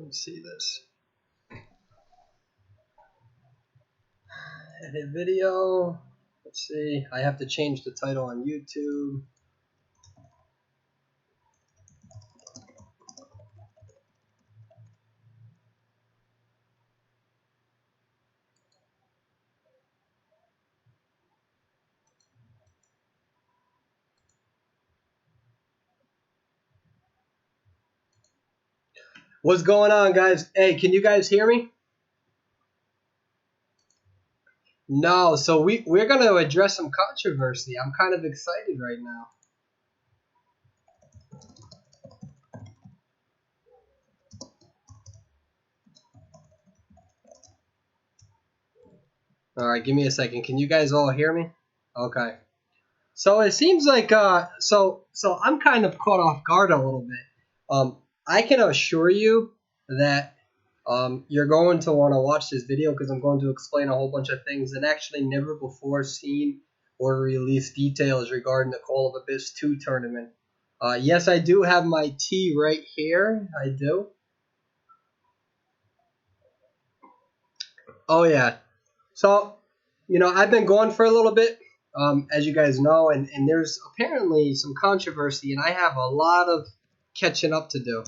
Let's see this. Edit video. Let's see. I have to change the title on YouTube. What's going on, guys? Hey, can you guys hear me? No, so we're going to address some controversy. I'm kind of excited right now. All right, give me a second. Can you guys all hear me? Okay. So it seems like so I'm kind of caught off guard a little bit. I can assure you that you're going to want to watch this video because I'm going to explain a whole bunch of things and actually never before seen or released details regarding the Call of Abyss 2 tournament. Yes, I do have my tea right here. I do. Oh yeah. So, I've been gone for a little bit, as you guys know, and there's apparently some controversy, and I have a lot of catching up to do.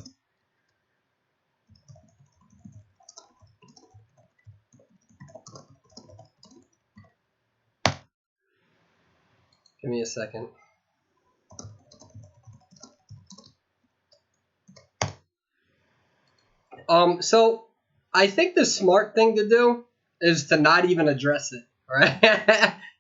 Give me a second. So I think the smart thing to do is to not even address it, right?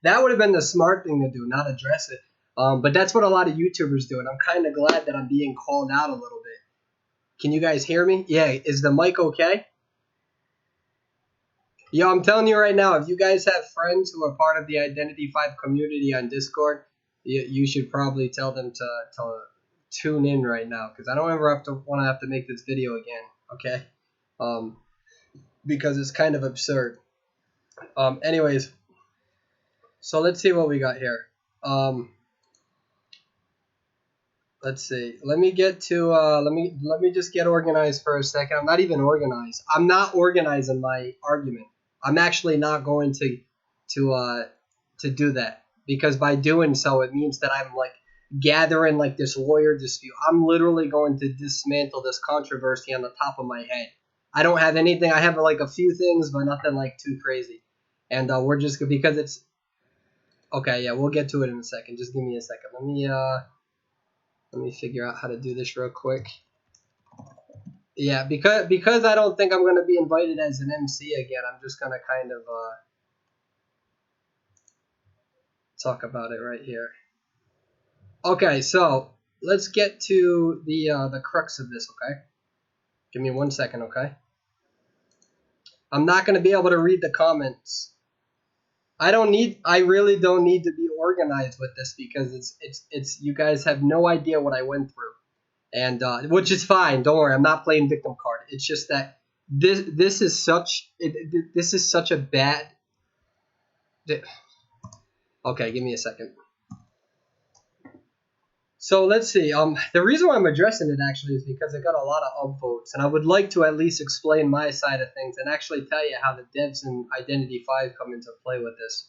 That would have been the smart thing to do, not address it. But that's what a lot of YouTubers do, and I'm kind of glad that I'm being called out a little bit. Can you guys hear me? Yeah, is the mic okay? Yo, I'm telling you right now, if you guys have friends who are part of the Identity 5 community on Discord, you should probably tell them to tune in right now, because I don't ever want to have to make this video again, okay? Because it's kind of absurd. Anyways, so let's see what we got here. Let's see. Let me get to let me just get organized for a second. I'm not even organized. I'm not organizing my argument. I'm actually not going to do that, because by doing so it means that I'm like gathering like this lawyer dispute. I'm literally going to dismantle this controversy on the top of my head. I don't have anything. I have like a few things, but nothing like too crazy. And we're just because it's okay. Yeah, we'll get to it in a second. Just give me a second. Let me figure out how to do this real quick. Yeah, because I don't think I'm going to be invited as an MC again, I'm just going to kind of talk about it right here. Okay, so let's get to the crux of this, okay? Give me 1 second, okay? I'm not going to be able to read the comments. I really don't need to be organized with this, because it's you guys have no idea what I went through. And which is fine. Don't worry. I'm not playing victim card. It's just that this is such a bad. Okay, give me a second. So let's see. The reason why I'm addressing it actually is because I got a lot of upvotes, and I would like to at least explain my side of things and actually tell you how the devs in Identity 5 come into play with this.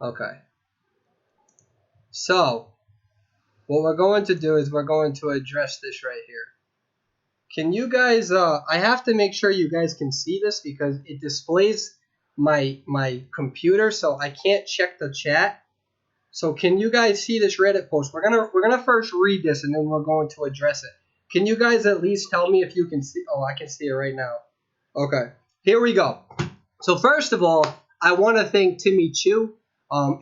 Okay. So what we're going to do is we're going to address this right here. Can you guys, I have to make sure you guys can see this because it displays my computer, so I can't check the chat. So can you guys see this Reddit post? We're gonna first read this, and then we're going to address it. Can you guys at least tell me if you can see? Oh, I can see it right now. Okay, here we go. So first of all, I want to thank Timmy Chu.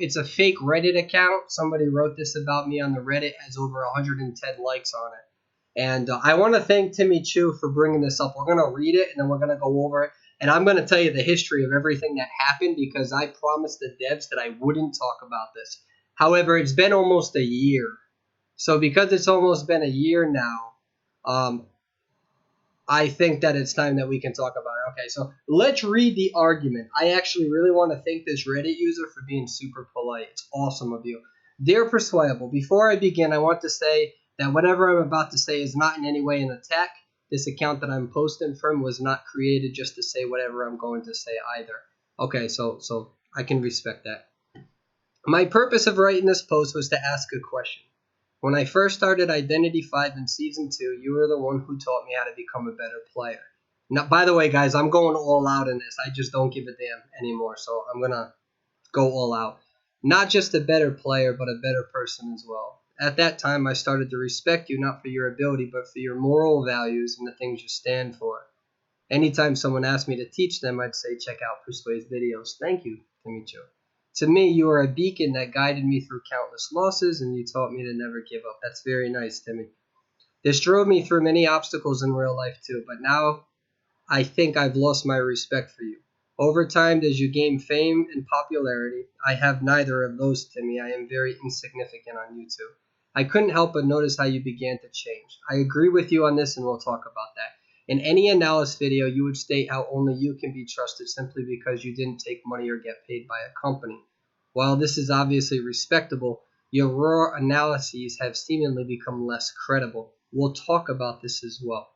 It's a fake Reddit account. Somebody wrote this about me on the Reddit, has over 110 likes on it. And I want to thank Timmy Chu for bringing this up. We're going to read it, and then we're going to go over it. And I'm going to tell you the history of everything that happened, because I promised the devs that I wouldn't talk about this. However, it's been almost a year. So because it's almost been a year now, I think that it's time that we can talk about it. Okay, so let's read the argument. I actually really want to thank this Reddit user for being super polite. It's awesome of you. Dear Persuadable, before I begin, I want to say that whatever I'm about to say is not in any way an attack. This account that I'm posting from was not created just to say whatever I'm going to say either. Okay, so I can respect that. My purpose of writing this post was to ask a question. When I first started Identity 5 in Season 2, you were the one who taught me how to become a better player. Now, by the way, guys, I'm going all out in this. I just don't give a damn anymore, so I'm going to go all out. Not just a better player, but a better person as well. At that time, I started to respect you not for your ability, but for your moral values and the things you stand for. Anytime someone asked me to teach them, I'd say, check out Persuade's videos. Thank you, Timmy Cho. To me, you are a beacon that guided me through countless losses, and you taught me to never give up. That's very nice, Timmy. This drove me through many obstacles in real life, too, but now I think I've lost my respect for you. Over time, as you gain fame and popularity, I have neither of those, Timmy. I am very insignificant on YouTube. I couldn't help but notice how you began to change. I agree with you on this, and we'll talk about that. In any analysis video, you would state how only you can be trusted simply because you didn't take money or get paid by a company. While this is obviously respectable, your raw analyses have seemingly become less credible. We'll talk about this as well.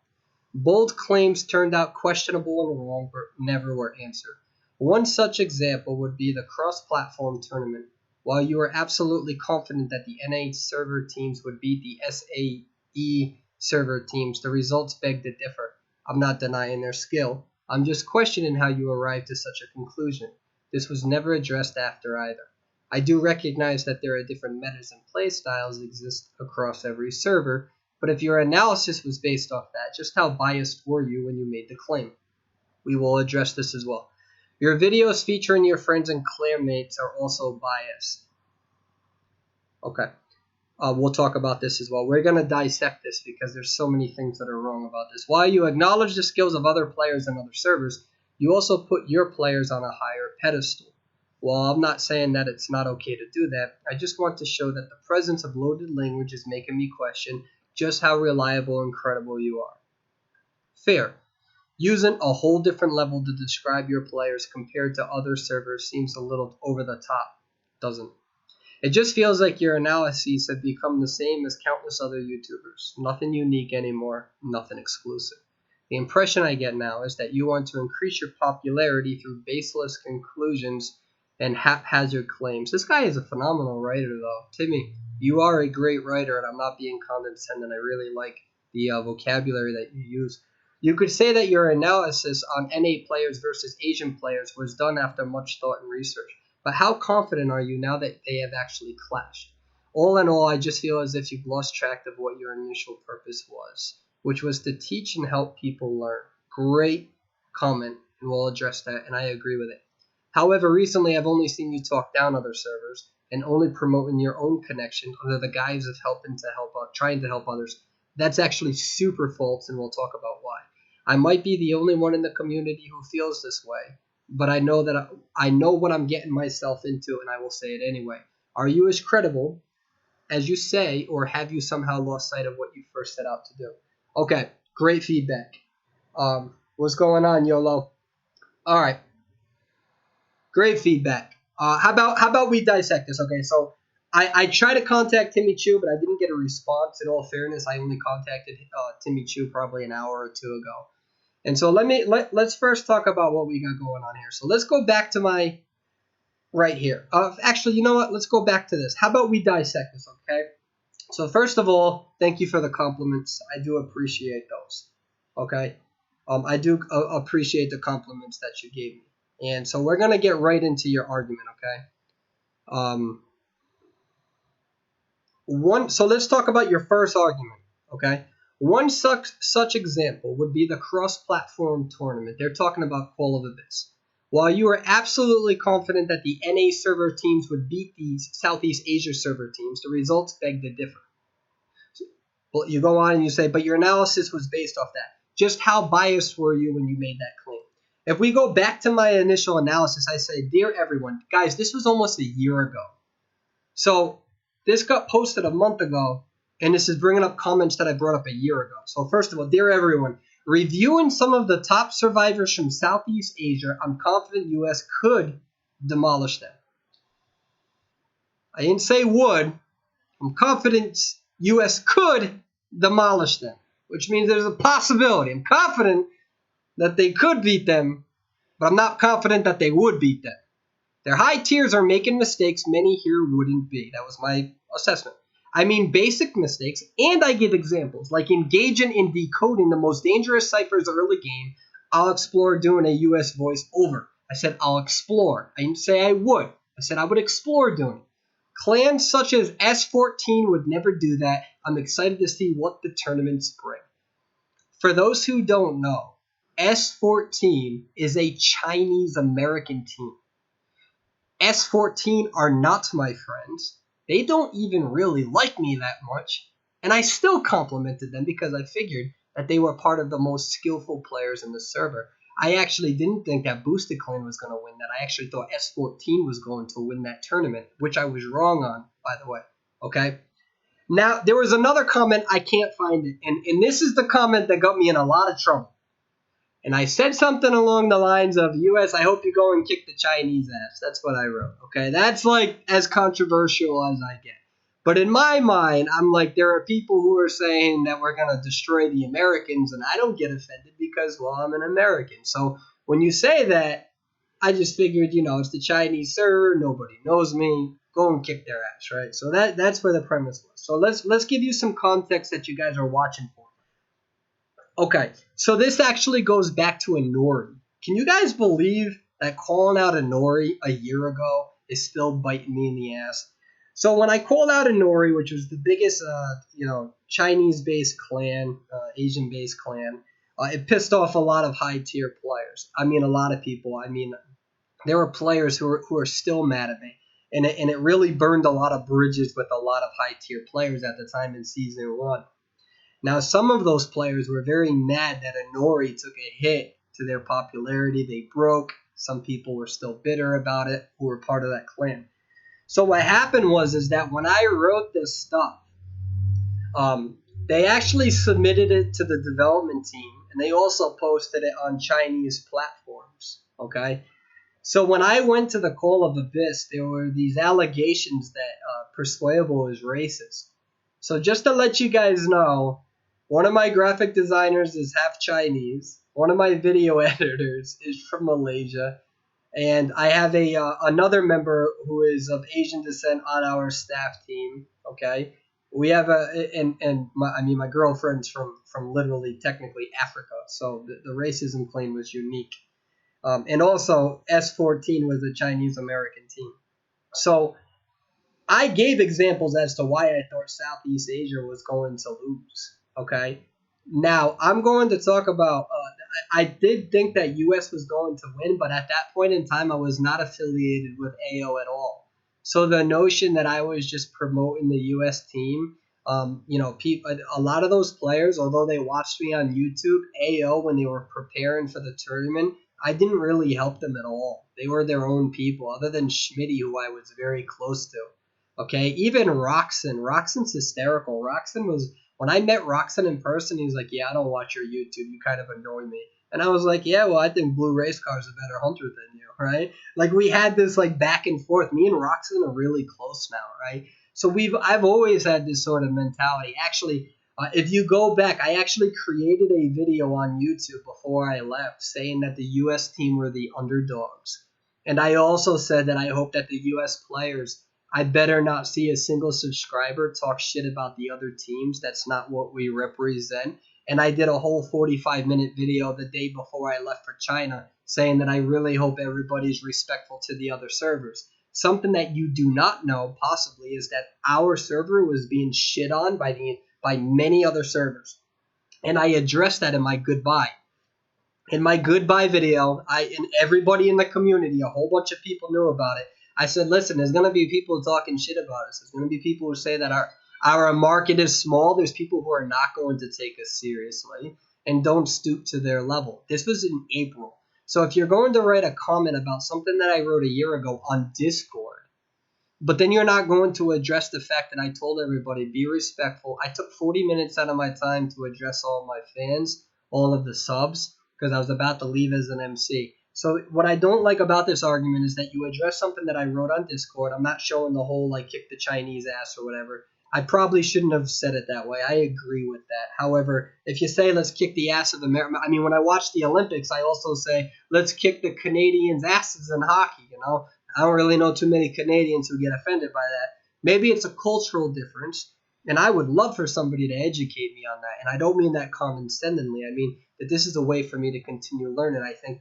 Bold claims turned out questionable and wrong, but never were answered. One such example would be the cross-platform tournament. While you were absolutely confident that the NA server teams would beat the SAE server teams, the results beg to differ. I'm not denying their skill. I'm just questioning how you arrived to such a conclusion. This was never addressed after either. I do recognize that there are different metas and play styles exist across every server, but if your analysis was based off that, just how biased were you when you made the claim? We will address this as well. Your videos featuring your friends and clanmates are also biased. Okay. We'll talk about this as well. We're going to dissect this because there's so many things that are wrong about this. While you acknowledge the skills of other players and other servers, you also put your players on a higher pedestal. While I'm not saying that it's not okay to do that, I just want to show that the presence of loaded language is making me question just how reliable and credible you are. Fair. Using a whole different level to describe your players compared to other servers seems a little over the top, doesn't it? It just feels like your analyses have become the same as countless other YouTubers. Nothing unique anymore, nothing exclusive. The impression I get now is that you want to increase your popularity through baseless conclusions and haphazard claims. This guy is a phenomenal writer, though. Timmy, you are a great writer, and I'm not being condescending. I really like the vocabulary that you use. You could say that your analysis on NA players versus Asian players was done after much thought and research. But how confident are you now that they have actually clashed? All in all, I just feel as if you've lost track of what your initial purpose was, which was to teach and help people learn. Great comment, and we'll address that, and I agree with it. However, recently I've only seen you talk down other servers and only promoting your own connection under the guise of trying to help others. That's actually super false, and we'll talk about why. I might be the only one in the community who feels this way, but I know that I know what I'm getting myself into, and I will say it anyway. Are you as credible as you say, or have you somehow lost sight of what you first set out to do? Okay, great feedback. What's going on, YOLO? All right, great feedback. How about we dissect this? Okay, so I tried to contact Timmy Chu, but I didn't get a response. In all fairness, I only contacted Timmy Chu probably an hour or two ago. And so let's first talk about what we got going on here. So let's go back to my right here. Actually, you know what? Let's go back to this. How about we dissect this, okay? So first of all, thank you for the compliments. I do appreciate those, okay? I do appreciate the compliments that you gave me. And so we're going to get right into your argument, okay? So let's talk about your first argument, okay? One such example would be the cross-platform tournament. They're talking about Call of Abyss. While you are absolutely confident that the NA server teams would beat these Southeast Asia server teams, the results beg to differ. Well, you go on and you say, but your analysis was based off that. Just how biased were you when you made that claim? If we go back to my initial analysis, I say, dear everyone, guys, this was almost a year ago. So this got posted a month ago, and this is bringing up comments that I brought up a year ago. So first of all, dear everyone, reviewing some of the top survivors from Southeast Asia, I'm confident U.S. could demolish them. I didn't say would. I'm confident U.S. could demolish them, which means there's a possibility. I'm confident that they could beat them, but I'm not confident that they would beat them. Their high tiers are making mistakes many here wouldn't be. That was my assessment. I mean basic mistakes, and I give examples, like engaging in decoding the most dangerous ciphers early game. I'll explore doing a US voice over. I said I'll explore. I didn't say I would. I said I would explore doing it. Clans such as S14 would never do that. I'm excited to see what the tournaments bring. For those who don't know, S14 is a Chinese American team. S14 are not my friends. They don't even really like me that much. And I still complimented them because I figured that they were part of the most skillful players in the server. I actually didn't think that Boosted Clan was going to win that. I actually thought S14 was going to win that tournament, which I was wrong on, by the way. Okay? Now, there was another comment, I can't find it. And this is the comment that got me in a lot of trouble. And I said something along the lines of, US, I hope you go and kick the Chinese ass. That's what I wrote. Okay, that's like as controversial as I get. But in my mind, I'm like, there are people who are saying that we're going to destroy the Americans, and I don't get offended because, well, I'm an American. So when you say that, I just figured, it's the Chinese server. Nobody knows me. Go and kick their ass, right? So that's where the premise was. So let's give you some context that you guys are watching for. Okay, so this actually goes back to Inori. Can you guys believe that calling out Inori a year ago is still biting me in the ass? So when I called out Inori, which was the biggest, Chinese-based clan, Asian-based clan, it pissed off a lot of high-tier players. I mean, a lot of people. I mean, there were players who are still mad at me. And it really burned a lot of bridges with a lot of high-tier players at the time in Season 1. Now, some of those players were very mad that Inori took a hit to their popularity. They broke. Some people were still bitter about it who were part of that clan. So what happened is that when I wrote this stuff, they actually submitted it to the development team, and they also posted it on Chinese platforms. Okay? So when I went to the Call of Abyss, there were these allegations that Persuadable is racist. So just to let you guys know, one of my graphic designers is half Chinese. One of my video editors is from Malaysia. And I have another member who is of Asian descent on our staff team. Okay, we have my girlfriend's from literally technically Africa, so the racism claim was unique. And also S14 was a Chinese American team. So I gave examples as to why I thought Southeast Asia was going to lose. Okay, now I'm going to talk about. I did think that US was going to win, but at that point in time, I was not affiliated with AO at all. So the notion that I was just promoting the US team, a lot of those players, although they watched me on YouTube, AO when they were preparing for the tournament, I didn't really help them at all. They were their own people, other than Schmitty, who I was very close to. Okay, even Roxanne's hysterical. When I met Roxanne in person, he was like, yeah, I don't watch your YouTube. You kind of annoy me. And I was like, yeah, well, I think Blue Race Car is a better hunter than you, right? Like, we had this, like, back and forth. Me and Roxanne are really close now, right? So I've always had this sort of mentality. Actually, if you go back, I actually created a video on YouTube before I left saying that the U.S. team were the underdogs. And I also said that I hope that the U.S. players, I better not see a single subscriber talk shit about the other teams. That's not what we represent. And I did a whole 45-minute video the day before I left for China saying that I really hope everybody's respectful to the other servers. Something that you do not know, possibly, is that our server was being shit on by many other servers. And I addressed that in my goodbye. In my goodbye video, and everybody in the community, a whole bunch of people knew about it. I said, listen, there's going to be people talking shit about us. There's going to be people who say that our market is small. There's people who are not going to take us seriously and don't stoop to their level. This was in April. So if you're going to write a comment about something that I wrote a year ago on Discord, but then you're not going to address the fact that I told everybody, be respectful. I took 40 minutes out of my time to address all of my fans, all of the subs, because I was about to leave as an MC. So what I don't like about this argument is that you address something that I wrote on Discord. I'm not showing the whole, like, kick the Chinese ass or whatever. I probably shouldn't have said it that way. I agree with that. However, if you say let's kick the ass of America, I mean, when I watch the Olympics, I also say let's kick the Canadians' asses in hockey. I don't really know too many Canadians who get offended by that. Maybe it's a cultural difference, and I would love for somebody to educate me on that. And I don't mean that condescendingly. I mean that this is a way for me to continue learning. I think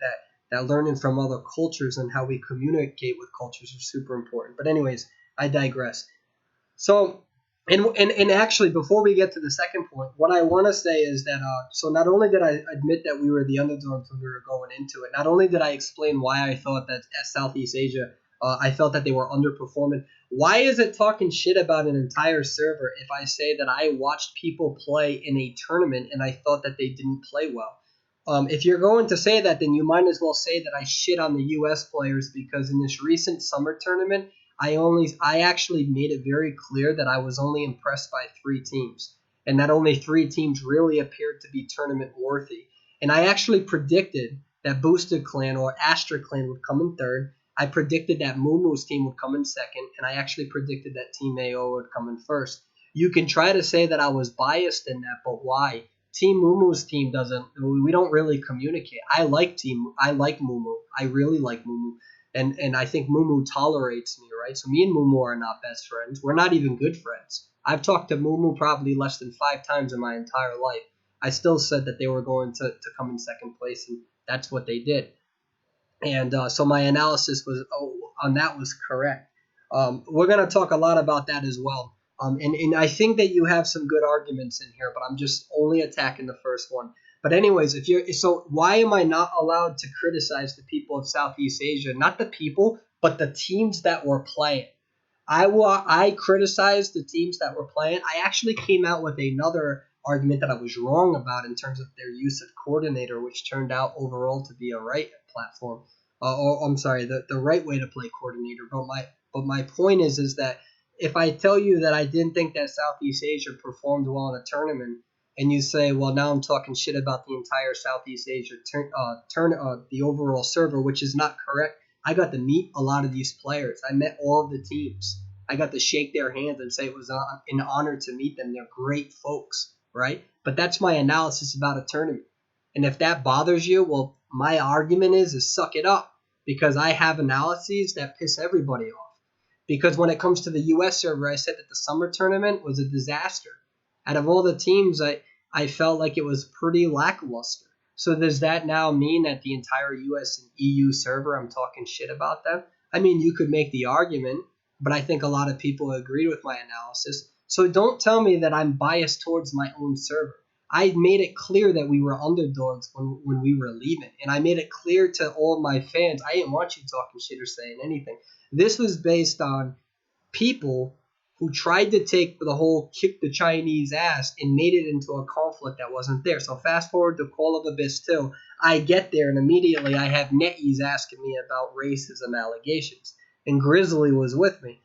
that learning from other cultures and how we communicate with cultures are super important. But anyways, I digress. So, and actually, before we get to the second point, what I want to say is that so not only did I admit that we were the underdogs when we were going into it, not only did I explain why I thought that Southeast Asia, I felt that they were underperforming. Why is it talking shit about an entire server if I say that I watched people play in a tournament and I thought that they didn't play well? If you're going to say that, then you might as well say that I shit on the U.S. players because in this recent summer tournament, I actually made it very clear that I was only impressed by 3 teams, and that only 3 teams really appeared to be tournament worthy. And I actually predicted that Boosted Clan or Astra Clan would come in third. I predicted that Moomoo's team would come in second, and I actually predicted that Team AO would come in first. You can try to say that I was biased in that, but why? Team Moomoo's team doesn't. We don't really communicate. I like Moomoo. I really like Moomoo. And I think Moomoo tolerates me, right? So me and Moomoo are not best friends. We're not even good friends. I've talked to Moomoo probably less than 5 times in my entire life. I still said that they were going to come in second place, and that's what they did. And so my analysis on that was correct. We're going to talk a lot about that as well. And I think that you have some good arguments in here, but I'm just only attacking the first one. But anyways, why am I not allowed to criticize the people of Southeast Asia? Not the people, but the teams that were playing. I criticized the teams that were playing. I actually came out with another argument that I was wrong about in terms of their use of coordinator, which turned out overall to be a right platform. Or I'm sorry, the right way to play coordinator. But my point is that if I tell you that I didn't think that Southeast Asia performed well in a tournament, and you say, well, now I'm talking shit about the entire Southeast Asia the overall server, which is not correct. I got to meet a lot of these players. I met all of the teams. I got to shake their hands and say it was an honor to meet them. They're great folks, right? But that's my analysis about a tournament. And if that bothers you, well, my argument is suck it up, because I have analyses that piss everybody off. Because when it comes to the U.S. server, I said that the summer tournament was a disaster. Out of all the teams, I felt like it was pretty lackluster. So does that now mean that the entire US and EU server, I'm talking shit about them? I mean, you could make the argument, but I think a lot of people agreed with my analysis. So don't tell me that I'm biased towards my own server. I made it clear that we were underdogs when we were leaving. And I made it clear to all of my fans, I didn't want you talking shit or saying anything. This was based on people who tried to take the whole kick the Chinese ass and made it into a conflict that wasn't there. So fast forward to Call of Abyss 2. I get there and immediately I have NetEase asking me about racism allegations. And Grizzly was with me.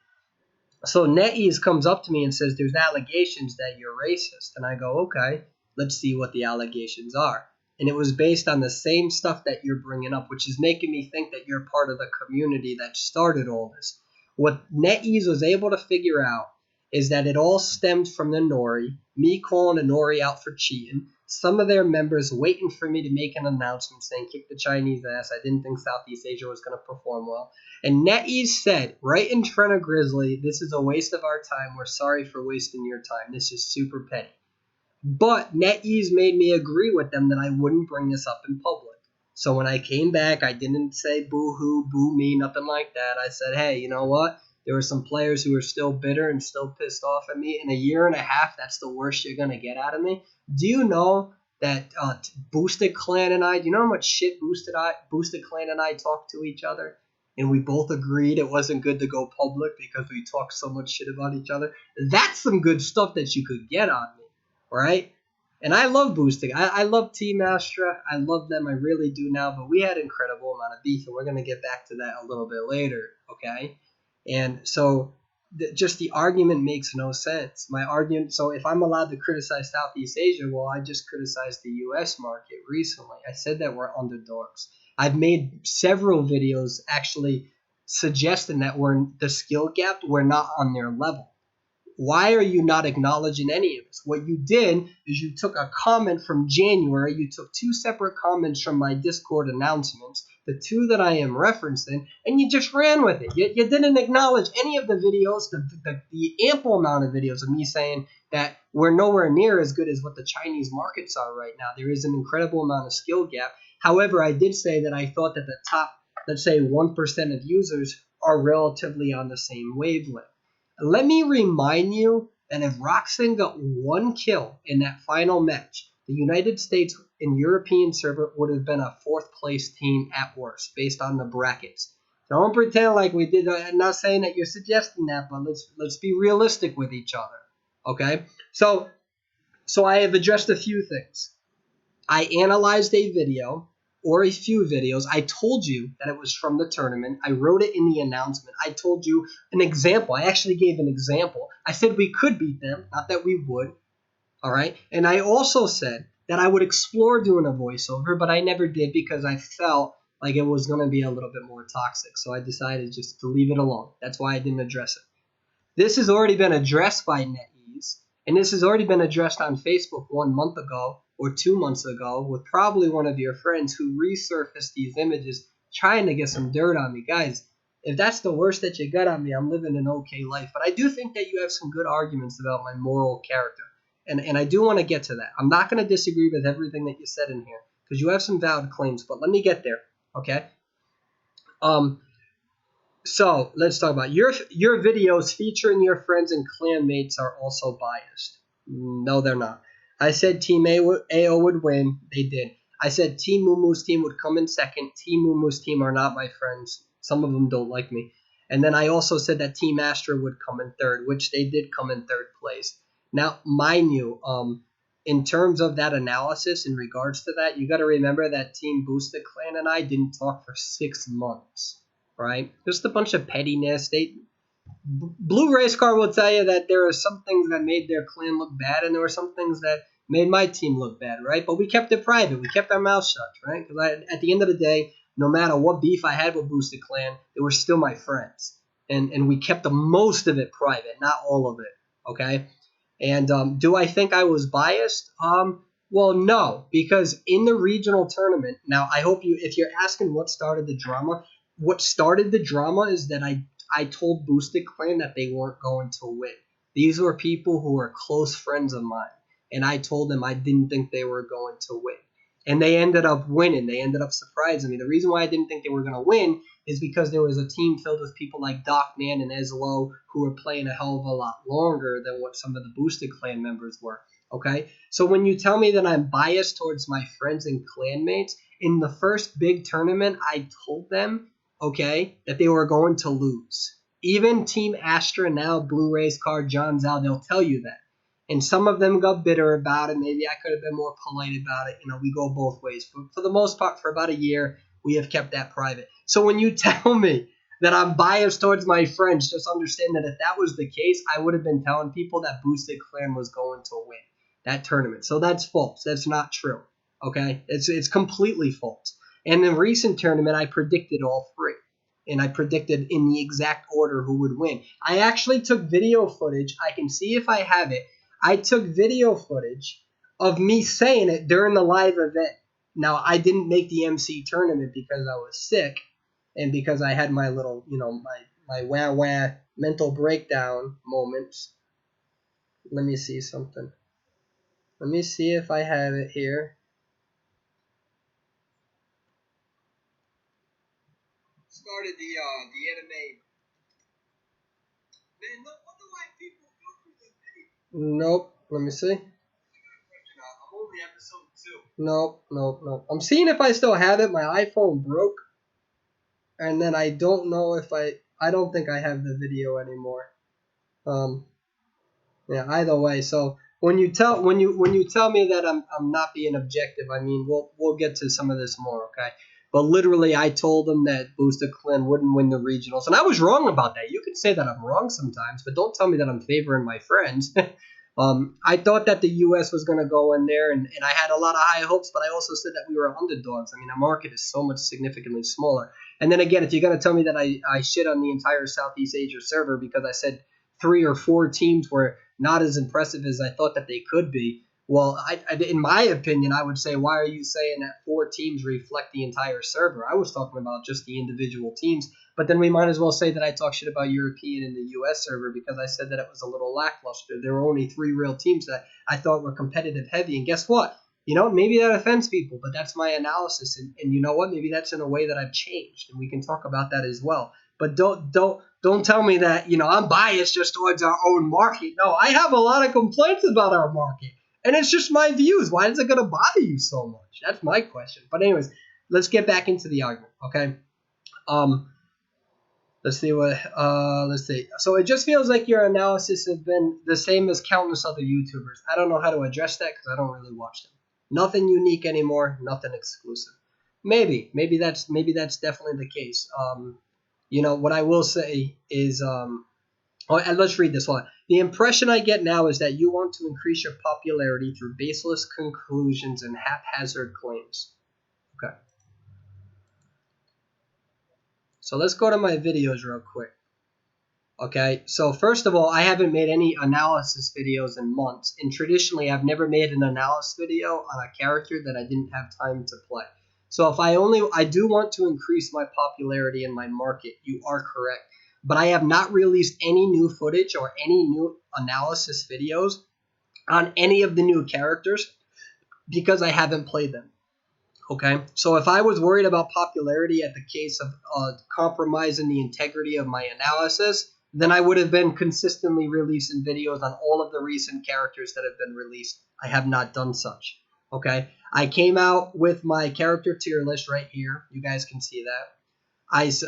So NetEase comes up to me and says, there's allegations that you're racist. And I go, okay, let's see what the allegations are. And it was based on the same stuff that you're bringing up, which is making me think that you're part of the community that started all this. What NetEase was able to figure out is that it all stemmed from the Nori, me calling a Nori out for cheating, some of their members waiting for me to make an announcement saying kick the Chinese ass. I didn't think Southeast Asia was going to perform well. And NetEase said right in front of Grizzly, this is a waste of our time. We're sorry for wasting your time. This is super petty. But NetEase made me agree with them that I wouldn't bring this up in public. So when I came back, I didn't say boo-hoo, boo me, nothing like that. I said, hey, you know what? There were some players who were still bitter and still pissed off at me. In a year and a half, that's the worst you're going to get out of me. Do you know that Boosted Clan and I, do you know how much shit Boosted Clan and I talked to each other? And we both agreed it wasn't good to go public because we talked so much shit about each other. That's some good stuff that you could get on me, right? And I love Boosting. I love Team Astra. I love them. I really do now. But we had an incredible amount of beef, and we're going to get back to that a little bit later, okay? And so just the argument makes no sense. My argument, so if I'm allowed to criticize Southeast Asia, well, I just criticized the U.S. market recently. I said that we're underdogs. I've made several videos actually suggesting that the skill gap, we're not on their level. Why are you not acknowledging any of this? What you did is you took a comment from January, you took two separate comments from my Discord announcements, the two that I am referencing, and you just ran with it. You didn't acknowledge any of the videos, the ample amount of videos of me saying that we're nowhere near as good as what the Chinese markets are right now. There is an incredible amount of skill gap. However, I did say that I thought that the top, let's say 1% of users are relatively on the same wavelength. Let me remind you that if Roxanne got one kill in that final match, the United States and European server would have been a fourth place team at worst, based on the brackets. Don't pretend like we did. I'm not saying that you're suggesting that, but let's be realistic with each other. Okay? So I have addressed a few things. I analyzed a video or a few videos. I told you that it was from the tournament. I wrote it in the announcement. I told you an example. I actually gave an example. I said we could beat them, not that we would. All right. And I also said that I would explore doing a voiceover, but I never did because I felt like it was going to be a little bit more toxic. So I decided just to leave it alone. That's why I didn't address it. This has already been addressed by NetEase, and this has already been addressed on Facebook 1 month ago or 2 months ago with probably one of your friends who resurfaced these images trying to get some dirt on me. Guys, if that's the worst that you got on me, I'm living an okay life. But I do think that you have some good arguments about my moral character, and I do want to get to that. I'm not going to disagree with everything that you said in here because you have some valid claims, but let me get there, okay? So let's talk about your videos featuring your friends and clanmates are also biased. No, they're not. I said Team AO would win. They did. I said Team Mumu's team would come in second. Team Mumu's team are not my friends. Some of them don't like me. And then I also said that Team Astra would come in third, which they did come in third place. Now, mind you, in terms of that analysis in regards to that, you got to remember that Team Boosted Clan and I didn't talk for 6 months. Right? Just a bunch of pettiness. Blue Race Car will tell you that there are some things that made their clan look bad, and there were some things that made my team look bad, right? But we kept it private. We kept our mouths shut, right? Because at the end of the day, no matter what beef I had with Boosted Clan, they were still my friends. And we kept the most of it private, not all of it, okay? And do I think I was biased? Well, no, because in the regional tournament, now I hope if you're asking what started the drama, what started the drama is that I told Boosted Clan that they weren't going to win. These were people who were close friends of mine, and I told them I didn't think they were going to win. And they ended up winning. They ended up surprising me. The reason why I didn't think they were going to win is because there was a team filled with people like Doc Man and Eslo who were playing a hell of a lot longer than what some of the Boosted Clan members were. Okay? So when you tell me that I'm biased towards my friends and clanmates, in the first big tournament, I told them, okay, that they were going to lose. Even Team Astra now, Blue Race Car, John Zal, they'll tell you that. And some of them got bitter about it. Maybe I could have been more polite about it. You know, we go both ways. But for the most part, for about a year, we have kept that private. So when you tell me that I'm biased towards my friends, just understand that if that was the case, I would have been telling people that Boosted Clan was going to win that tournament. So that's false. That's not true. Okay? It's completely false. And in the recent tournament, I predicted all three. And I predicted in the exact order who would win. I actually took video footage. I can see if I have it. I took video footage of me saying it during the live event. Now, I didn't make the MC tournament because I was sick and because I had my little, my wah-wah mental breakdown moments. Let me see something. Let me see if I have it here. Started the anime. Man, no wonder why people go through this video. Nope. Let me see. I'm only episode 2. Nope. I'm seeing if I still have it. My iPhone broke. And then I don't know if I don't think I have the video anymore. Yeah, either way. So when you tell me that I'm not being objective, I mean we'll get to some of this more, okay? But literally I told them that Boosted Clan wouldn't win the regionals. And I was wrong about that. You can say that I'm wrong sometimes, but don't tell me that I'm favoring my friends. I thought that the U.S. was going to go in there, and I had a lot of high hopes, but I also said that we were underdogs. I mean, our market is so much significantly smaller. And then again, if you're going to tell me that I shit on the entire Southeast Asia server because I said 3 or 4 teams were not as impressive as I thought that they could be. Well, in my opinion, I would say, why are you saying that 4 teams reflect the entire server? I was talking about just the individual teams. But then we might as well say that I talk shit about European and the US server because I said that it was a little lackluster. There were only 3 real teams that I thought were competitive heavy. And guess what? Maybe that offends people, but that's my analysis. And you know what? Maybe that's in a way that I've changed, and we can talk about that as well. But don't tell me that I'm biased just towards our own market. No, I have a lot of complaints about our market, and it's just my views. Why is it going to bother you so much? That's my question. But anyways, let's get back into the argument, okay? Let's see. So it just feels like your analysis has been the same as countless other YouTubers. I don't know how to address that because I don't really watch them. Nothing unique anymore. Nothing exclusive. Maybe that's definitely the case. What I will say is, and let's read this one. The impression I get now is that you want to increase your popularity through baseless conclusions and haphazard claims. Okay. So let's go to my videos real quick. Okay, so first of all, I haven't made any analysis videos in months, and traditionally I've never made an analysis video on a character that I didn't have time to play. So if I do want to increase my popularity in my market, you are correct. But I have not released any new footage or any new analysis videos on any of the new characters because I haven't played them. Okay, so if I was worried about popularity at the case of compromising the integrity of my analysis, then I would have been consistently releasing videos on all of the recent characters that have been released. I have not done such. Okay, I came out with my character tier list right here. You guys can see that.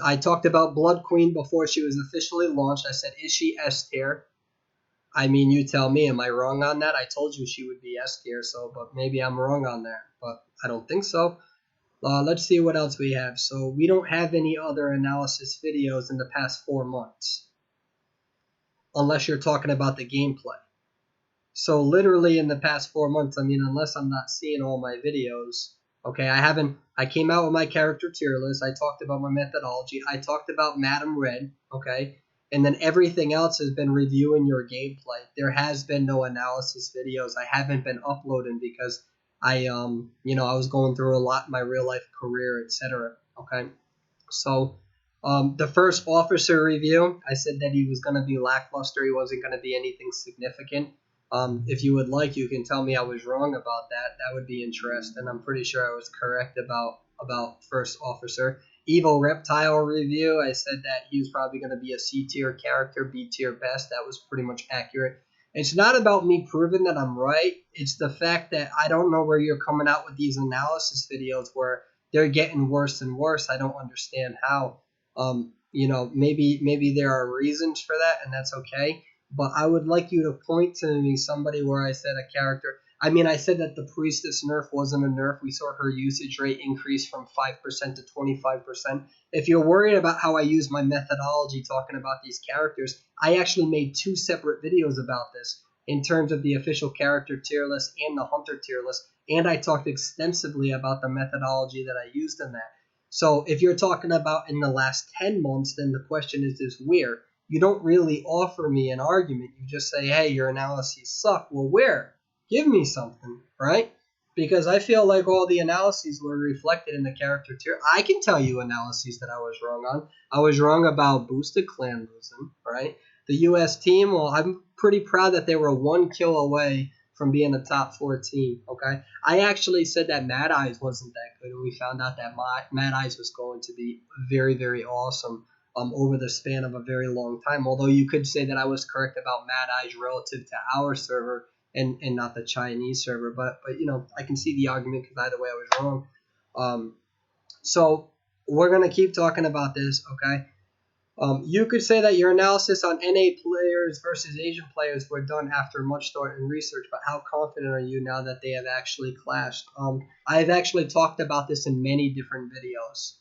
I talked about Blood Queen before she was officially launched. I said, is she S tier? I mean, you tell me, am I wrong on that? I told you she would be S tier, but maybe I'm wrong on that. But I don't think so. Let's see what else we have. So we don't have any other analysis videos in the past 4 months. Unless you're talking about the gameplay. So literally in the past 4 months, unless I'm not seeing all my videos. Okay, I came out with my character tier list. I talked about my methodology. I talked about Madam Red. Okay. And then everything else has been reviewing your gameplay. There has been no analysis videos. I haven't been uploading because I was going through a lot in my real life career, etc. Okay. So the first officer review, I said that he was going to be lackluster. He wasn't going to be anything significant. If you would like, you can tell me I was wrong about that. That would be interesting. I'm pretty sure I was correct about first officer. Evil Reptile review, I said that he was probably going to be a C tier character, B tier best. That was pretty much accurate. It's not about me proving that I'm right. It's the fact that I don't know where you're coming out with these analysis videos where they're getting worse and worse. I don't understand how. Maybe there are reasons for that, and that's okay. But I would like you to point to me somebody where I said a character. I said that the Priestess nerf wasn't a nerf. We saw her usage rate increase from 5% to 25%. If you're worried about how I use my methodology talking about these characters, I actually made 2 separate videos about this in terms of the official character tier list and the hunter tier list. And I talked extensively about the methodology that I used in that. So if you're talking about in the last 10 months, then the question is where? You don't really offer me an argument. You just say, hey, your analyses suck. Well, where? Give me something, right? Because I feel like all the analyses were reflected in the character tier. I can tell you analyses that I was wrong on. I was wrong about Boosted Clan losing, right? The U.S. team, well, I'm pretty proud that they were 1 kill away from being a top 4 team, okay? I actually said that Mad Eyes wasn't that good, and we found out that Mad Eyes was going to be very, very awesome over the span of a very long time. Although you could say that I was correct about Mad Eyes relative to our server and not the Chinese server, but I can see the argument because either way I was wrong. So we're gonna keep talking about this, okay? You could say that your analysis on NA players versus Asian players were done after much thought and research, but how confident are you now that they have actually clashed? I've actually talked about this in many different videos,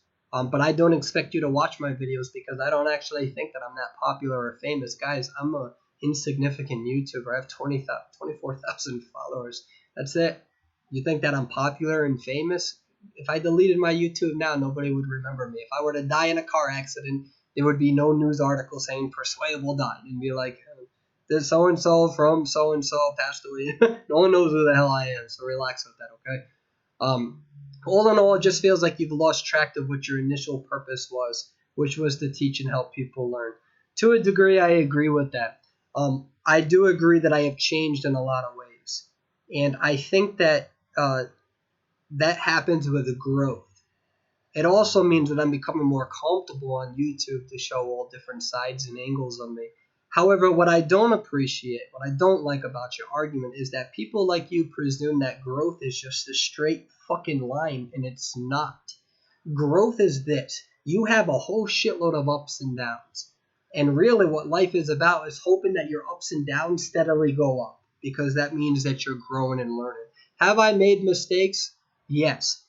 but I don't expect you to watch my videos because I don't actually think that I'm that popular or famous. Guys, I'm a insignificant YouTuber. I have 24,000 followers. That's it. You think that I'm popular and famous? If I deleted my YouTube now, nobody would remember me. If I were to die in a car accident, there would be no news article saying Persuadable died and be like, This so and so from so and so passed away. No one knows who the hell I am, so relax with that, okay? Um, all in all, it just feels like you've lost track of what your initial purpose was, which was to teach and help people learn. To a degree, I agree with that. I do agree that I have changed in a lot of ways, and I think that that happens with growth. It also means that I'm becoming more comfortable on YouTube to show all different sides and angles of me. However, what I don't appreciate, what I don't like about your argument is that people like you presume that growth is just a straight fucking line, and it's not. Growth is this: you have a whole shitload of ups and downs. And really, what life is about is hoping that your ups and downs steadily go up, because that means that you're growing and learning. Have I made mistakes? Yes.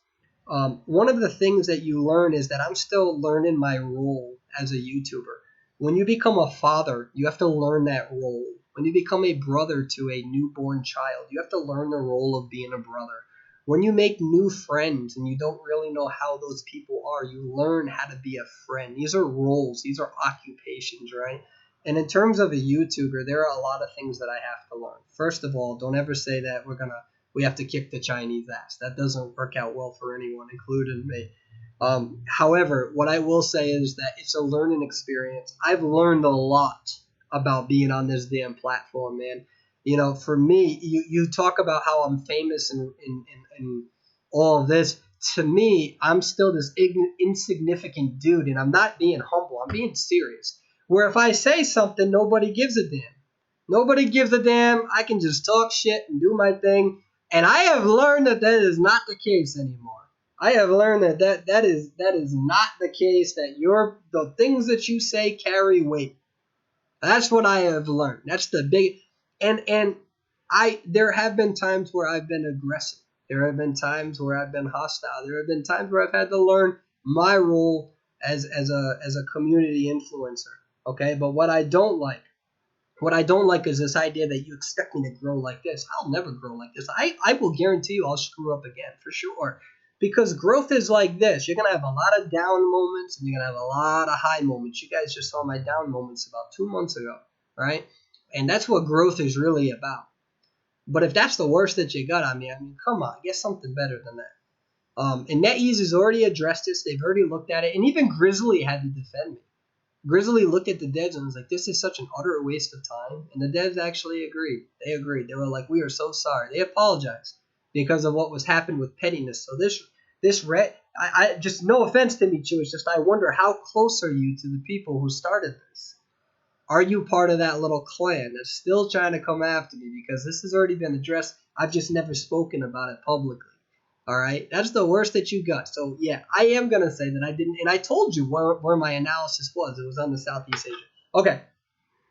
One of the things that you learn is that I'm still learning my role as a YouTuber. When you become a father, you have to learn that role. When you become a brother to a newborn child, you have to learn the role of being a brother. When you make new friends and you don't really know how those people are, you learn how to be a friend. These are roles, these are occupations, right? And in terms of a YouTuber, there are a lot of things that I have to learn. First of all, don't ever say that we have to kick the Chinese ass. That doesn't work out well for anyone, including me. However, what I will say is that it's a learning experience. I've learned a lot about being on this damn platform, man. You know, for me, you talk about how I'm famous and all of this. To me, I'm still this insignificant dude, and I'm not being humble. I'm being serious. Where if I say something, nobody gives a damn. Nobody gives a damn. I can just talk shit and do my thing. And I have learned that that is not the case anymore. I have learned that is not the case. That the things that you say carry weight. That's what I have learned. That's the big and I there have been times where I've been aggressive. There have been times where I've been hostile. There have been times where I've had to learn my role as a community influencer. Okay, but what I don't like is this idea that you expect me to grow like this. I'll never grow like this. I will guarantee you I'll screw up again for sure. Because growth is like this. You're going to have a lot of down moments and you're going to have a lot of high moments. You guys just saw my down moments about 2 months ago, right? And that's what growth is really about. But if that's the worst that you got on me, I mean, come on, get something better than that. And NetEase has already addressed this. They've already looked at it. And even Grizzly had to defend me. Grizzly looked at the devs and was like, this is such an utter waste of time. And the devs actually agreed. They agreed. They were like, we are so sorry. They apologized because of what was happened with pettiness. So I just, no offense to me, Chew, it's just I wonder how close are you to the people who started this? Are you part of that little clan that's still trying to come after me? Because this has already been addressed. I've just never spoken about it publicly. All right, that's the worst that you got. So yeah, I am gonna say that I didn't, and I told you where my analysis was. It was on the Southeast Asia. Okay,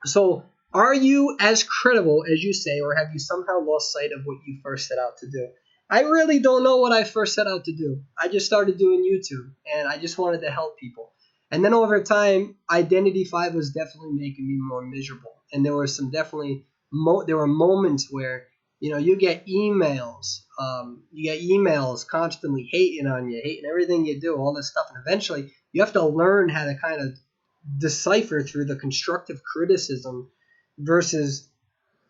so are you as credible as you say, or have you somehow lost sight of what you first set out to do? I really don't know what I first set out to do. I just started doing YouTube, and I just wanted to help people. And then over time, Identity 5 was definitely making me more miserable. And there were some definitely there were moments where you get emails constantly hating on you, hating everything you do, all this stuff, and eventually you have to learn how to kind of decipher through the constructive criticism versus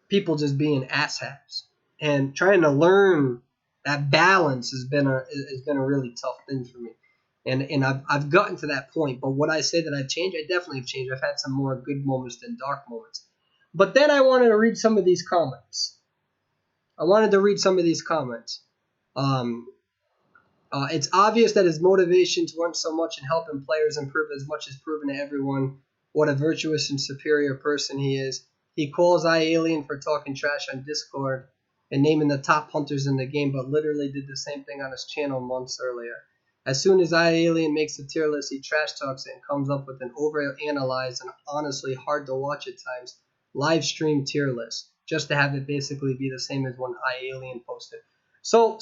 people just being asshats. And trying to learn that balance has been a really tough thing for me. And I've gotten to that point. But would I say that I've changed? I definitely have changed. I've had some more good moments than dark moments. But then I wanted to read some of these comments. Um, it's obvious that his motivations weren't so much in helping players improve as much as proving to everyone what a virtuous and superior person he is. He calls iAlien for talking trash on Discord and naming the top hunters in the game, but literally did the same thing on his channel months earlier. As soon as iAlien makes a tier list, he trash talks it and comes up with an overanalyzed and honestly hard to watch at times live stream tier list, just to have it basically be the same as when iAlien posted. So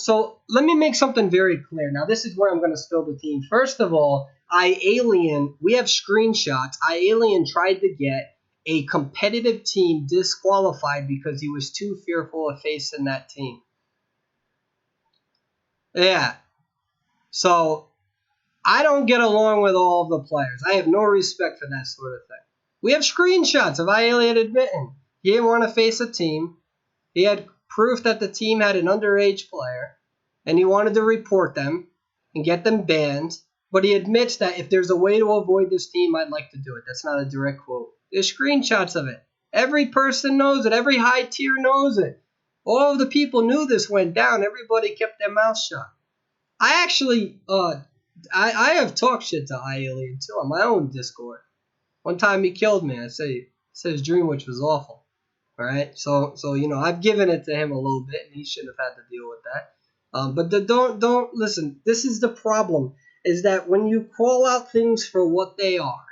let me make something very clear. Now, this is where I'm going to spill the tea. First of all, we have screenshots. iAlien tried to get a competitive team disqualified because he was too fearful of facing that team. Yeah. So I don't get along with all of the players. I have no respect for that sort of thing. We have screenshots of iAlien admitting He didn't want to face a team. He had proof that the team had an underage player, and he wanted to report them and get them banned. But he admits that if there's a way to avoid this team, I'd like to do it. That's not a direct quote. There's screenshots of it. Every person knows it. Every high tier knows it. All of the people knew this went down. Everybody kept their mouth shut. I actually, I have talked shit to iAlien too on my own Discord. One time he killed me. I said his Dream Witch was awful. All right, so I've given it to him a little bit, and he shouldn't have had to deal with that. But don't listen. This is the problem: is that when you call out things for what they are,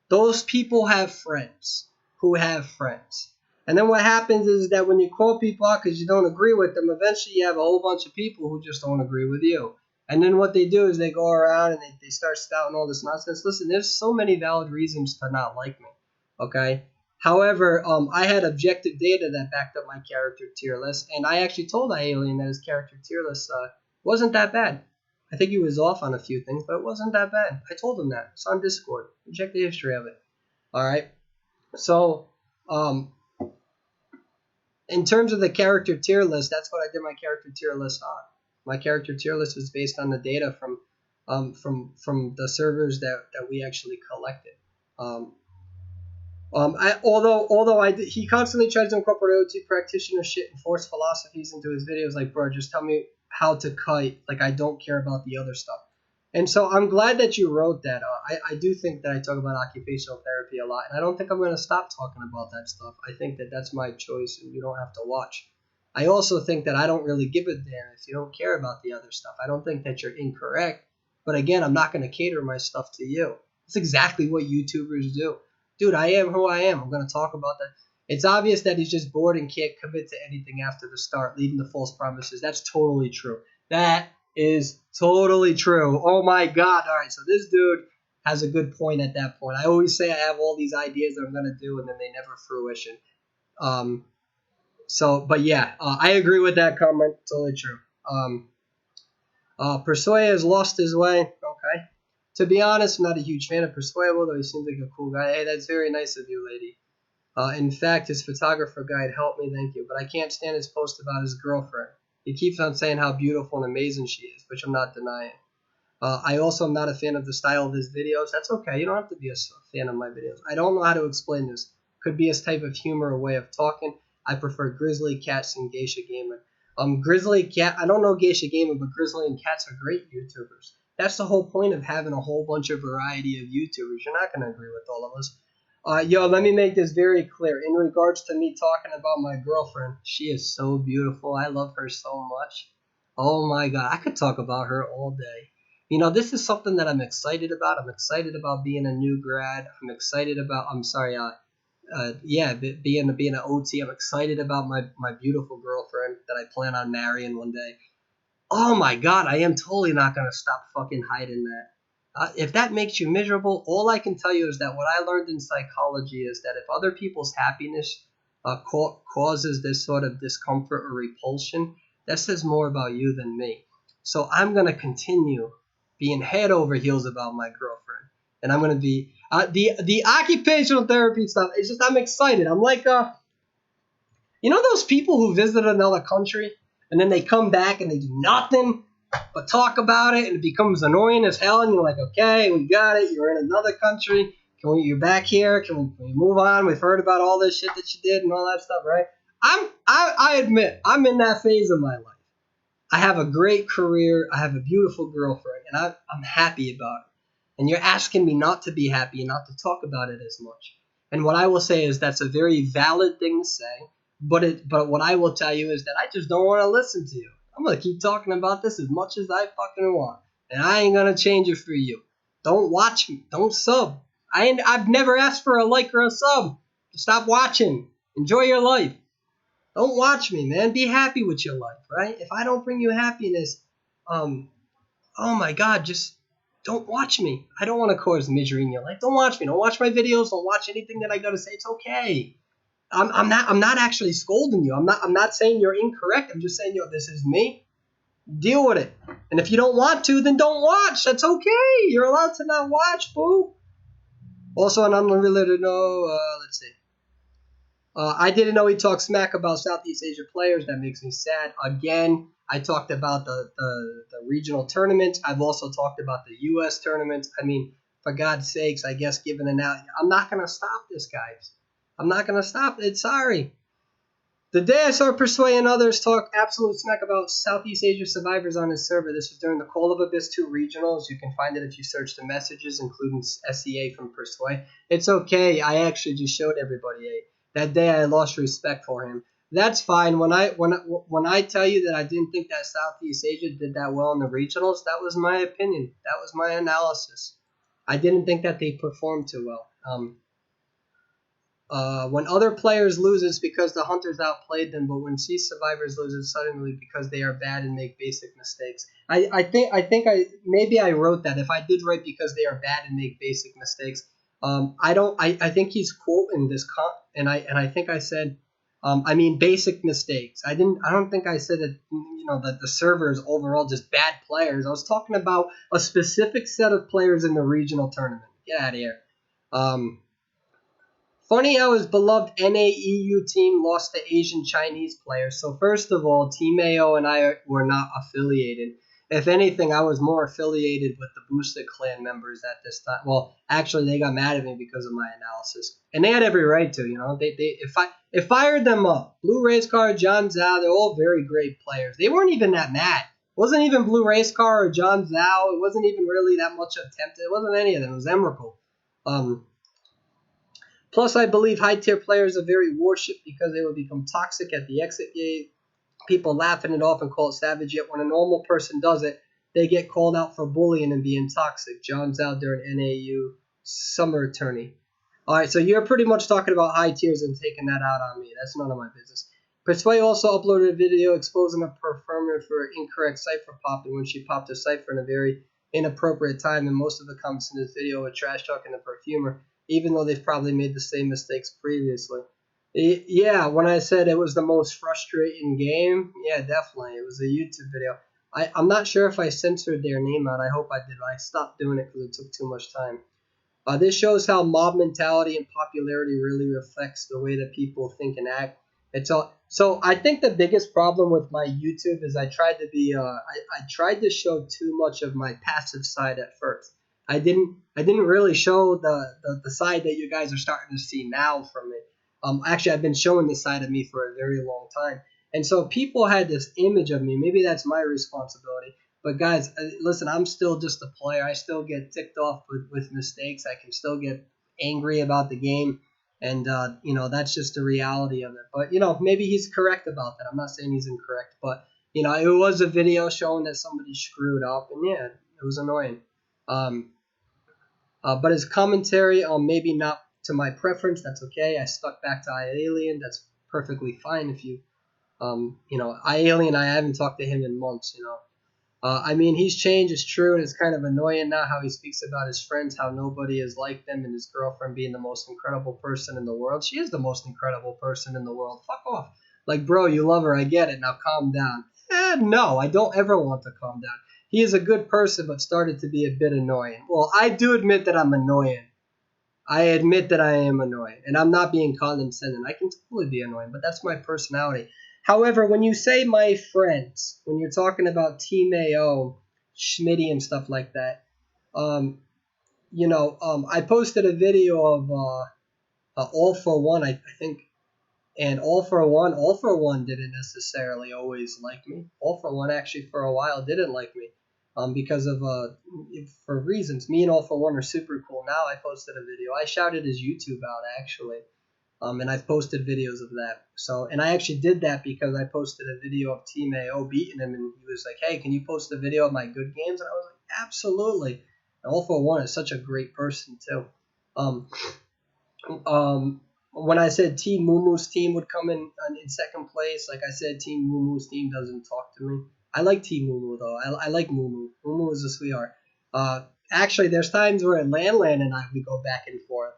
those people have friends who have friends, and then what happens is that when you call people out because you don't agree with them, eventually you have a whole bunch of people who just don't agree with you. And then what they do is they go around and they start spouting all this nonsense. Listen, there's so many valid reasons to not like me. Okay. However, I had objective data that backed up my character tier list, and I actually told iAlien that his character tier list wasn't that bad. I think he was off on a few things, but it wasn't that bad. I told him that. It's on Discord. Check the history of it. All right. So, in terms of the character tier list, that's what I did my character tier list on. My character tier list was based on the data from the servers that we actually collected. He constantly tries to incorporate OT practitioner shit and force philosophies into his videos. Like, bro, just tell me how to kite. Like, I don't care about the other stuff. And so I'm glad that you wrote that. I do think that I talk about occupational therapy a lot, and I don't think I'm going to stop talking about that stuff. I think that that's my choice, and you don't have to watch. I also think that I don't really give a damn if you don't care about the other stuff. I don't think that you're incorrect. But again, I'm not going to cater my stuff to you. That's exactly what YouTubers do. Dude, I am who I am. I'm going to talk about that. It's obvious that he's just bored and can't commit to anything after the start, leading to false promises. That's totally true. That is totally true. Oh my God. All right, so this dude has a good point at that point. I always say I have all these ideas that I'm going to do, and then they never fruition. But yeah, I agree with that comment. Totally true. Persuade has lost his way. Okay. To be honest, I'm not a huge fan of Persuade, although he seems like a cool guy. Hey, that's very nice of you, lady. In fact, his photographer guide helped me, thank you. But I can't stand his post about his girlfriend. He keeps on saying how beautiful and amazing she is, which I'm not denying. I also am not a fan of the style of his videos. That's okay. You don't have to be a fan of my videos. I don't know how to explain this. Could be his type of humor or way of talking. I prefer Grizzly Cats and Geisha Gaming. Grizzly Cat, I don't know Geisha Gaming, but Grizzly and Cats are great YouTubers. That's the whole point of having a whole bunch of variety of YouTubers. You're not going to agree with all of us. Let me make this very clear. In regards to me talking about my girlfriend, she is so beautiful. I love her so much. Oh my God, I could talk about her all day. This is something that I'm excited about. I'm excited about being a new grad. I'm excited about, being an OT. I'm excited about my beautiful girlfriend that I plan on marrying one day. Oh my God, I am totally not going to stop fucking hiding that. If that makes you miserable, all I can tell you is that what I learned in psychology is that if other people's happiness causes this sort of discomfort or repulsion, that says more about you than me. So I'm going to continue being head over heels about my girlfriend. And I'm going to be the occupational therapy stuff. It's just I'm excited. I'm like those people who visit another country and then they come back and they do nothing but talk about it, and it becomes annoying as hell, and you're like, okay, we got it. You're in another country. You're back here. Can we move on? We've heard about all this shit that you did and all that stuff, right? I admit I'm in that phase of my life. I have a great career. I have a beautiful girlfriend, and I'm happy about it. And you're asking me not to be happy and not to talk about it as much. And what I will say is that's a very valid thing to say. But what I will tell you is that I just don't want to listen to you. I'm going to keep talking about this as much as I fucking want. And I ain't going to change it for you. Don't watch me. Don't sub. I've never asked for a like or a sub. Stop watching. Enjoy your life. Don't watch me, man. Be happy with your life, right? If I don't bring you happiness, oh my God, just don't watch me. I don't want to cause misery in your life. Don't watch me. Don't watch my videos. Don't watch anything that I got to say. It's okay. I'm not actually scolding you. I'm not saying you're incorrect. I'm just saying, this is me. Deal with it. And if you don't want to, then don't watch. That's okay. You're allowed to not watch, boo. Also, on unrelated note, let's see. I didn't know he talked smack about Southeast Asia players. That makes me sad. Again, I talked about the regional tournaments. I've also talked about the U.S. tournaments. I mean, for God's sakes, I guess given an out, I'm not going to stop this, guys. I'm not going to stop it. Sorry. The day I saw Persuade and others talk absolute smack about Southeast Asia survivors on his server, this was during the Call of Abyss 2 regionals. You can find it if you search the messages, including SEA from Persuade. It's okay. I actually just showed everybody that day I lost respect for him. That's fine. When I tell you that I didn't think that Southeast Asia did that well in the regionals, that was my opinion. That was my analysis. I didn't think that they performed too well. When other players lose, it's because the hunters outplayed them. But when sea survivors lose, it's suddenly because they are bad and make basic mistakes. I maybe I wrote that. If I did write because they are bad and make basic mistakes, I don't. I think he's quoting this and I think I said, I mean basic mistakes. I didn't. I don't think I said that. That the server is overall just bad players. I was talking about a specific set of players in the regional tournament. Get out of here. Funny how his beloved NAEU team lost to Asian Chinese players. So first of all, Team AO and I were not affiliated. If anything, I was more affiliated with the Boosted clan members at this time. Well, actually, they got mad at me because of my analysis, and they had every right to. It fired them up. Blue Race Car, John Zhao, they're all very great players. They weren't even that mad. It wasn't even Blue Race Car or John Zhao. It wasn't even really that much attempted. It wasn't any of them. It was Emrakul. Plus, I believe high-tier players are very worshipped because they will become toxic at the exit gate. People laughing it off and call it savage, yet when a normal person does it, they get called out for bullying and being toxic. John's out during NAU summer attorney. All right, so you're pretty much talking about high tiers and taking that out on me. That's none of my business. Persuade also uploaded a video exposing a performer for incorrect cipher popping when she popped a cipher in a very inappropriate time, and most of the comments in this video were trash talking the perfumer, even though they've probably made the same mistakes previously. Yeah, when I said it was the most frustrating game, yeah, definitely. It was a YouTube video. I'm not sure if I censored their name out. I hope I did. I stopped doing it because it took too much time. This shows how mob mentality and popularity really reflects the way that people think and act. So I think the biggest problem with my YouTube is I tried to show too much of my passive side at first. I didn't really show the side that you guys are starting to see now from me. Actually, I've been showing this side of me for a very long time, and so people had this image of me. Maybe that's my responsibility. But guys, listen, I'm still just a player. I still get ticked off with mistakes. I can still get angry about the game, and that's just the reality of it. But maybe he's correct about that. I'm not saying he's incorrect, but it was a video showing that somebody screwed up, and yeah, it was annoying. But his commentary, maybe not to my preference. That's okay. I stuck back to iAlien. That's perfectly fine. If you, iAlien, I haven't talked to him in months. I mean, he's changed, it's true, and it's kind of annoying now how he speaks about his friends, how nobody is like them, and his girlfriend being the most incredible person in the world. She is the most incredible person in the world. Fuck off. Like, bro, you love her. I get it. Now calm down. No, I don't ever want to calm down. He is a good person, but started to be a bit annoying. Well, I do admit that I'm annoying. I admit that I am annoying, and I'm not being condescending. I can totally be annoying, but that's my personality. However, when you say my friends, when you're talking about Team AO, Schmitty and stuff like that, I posted a video of All for One, I think, and All for One didn't necessarily always like me. All for One actually for a while didn't like me, because of for reasons. Me and All for One are super cool. Now I posted a video. I shouted his YouTube out actually. And I've posted videos of that. So, and I actually did that because I posted a video of Team AO beating him, and he was like, "Hey, can you post a video of my good games?" And I was like, "Absolutely." And All for One is such a great person too. When I said Team Mumu's team would come in second place, like I said, Team Mumu's team doesn't talk to me. I like Team Mumu though. I like Mumu. Mumu is a sweetheart. Actually, there's times where Lan and I we go back and forth.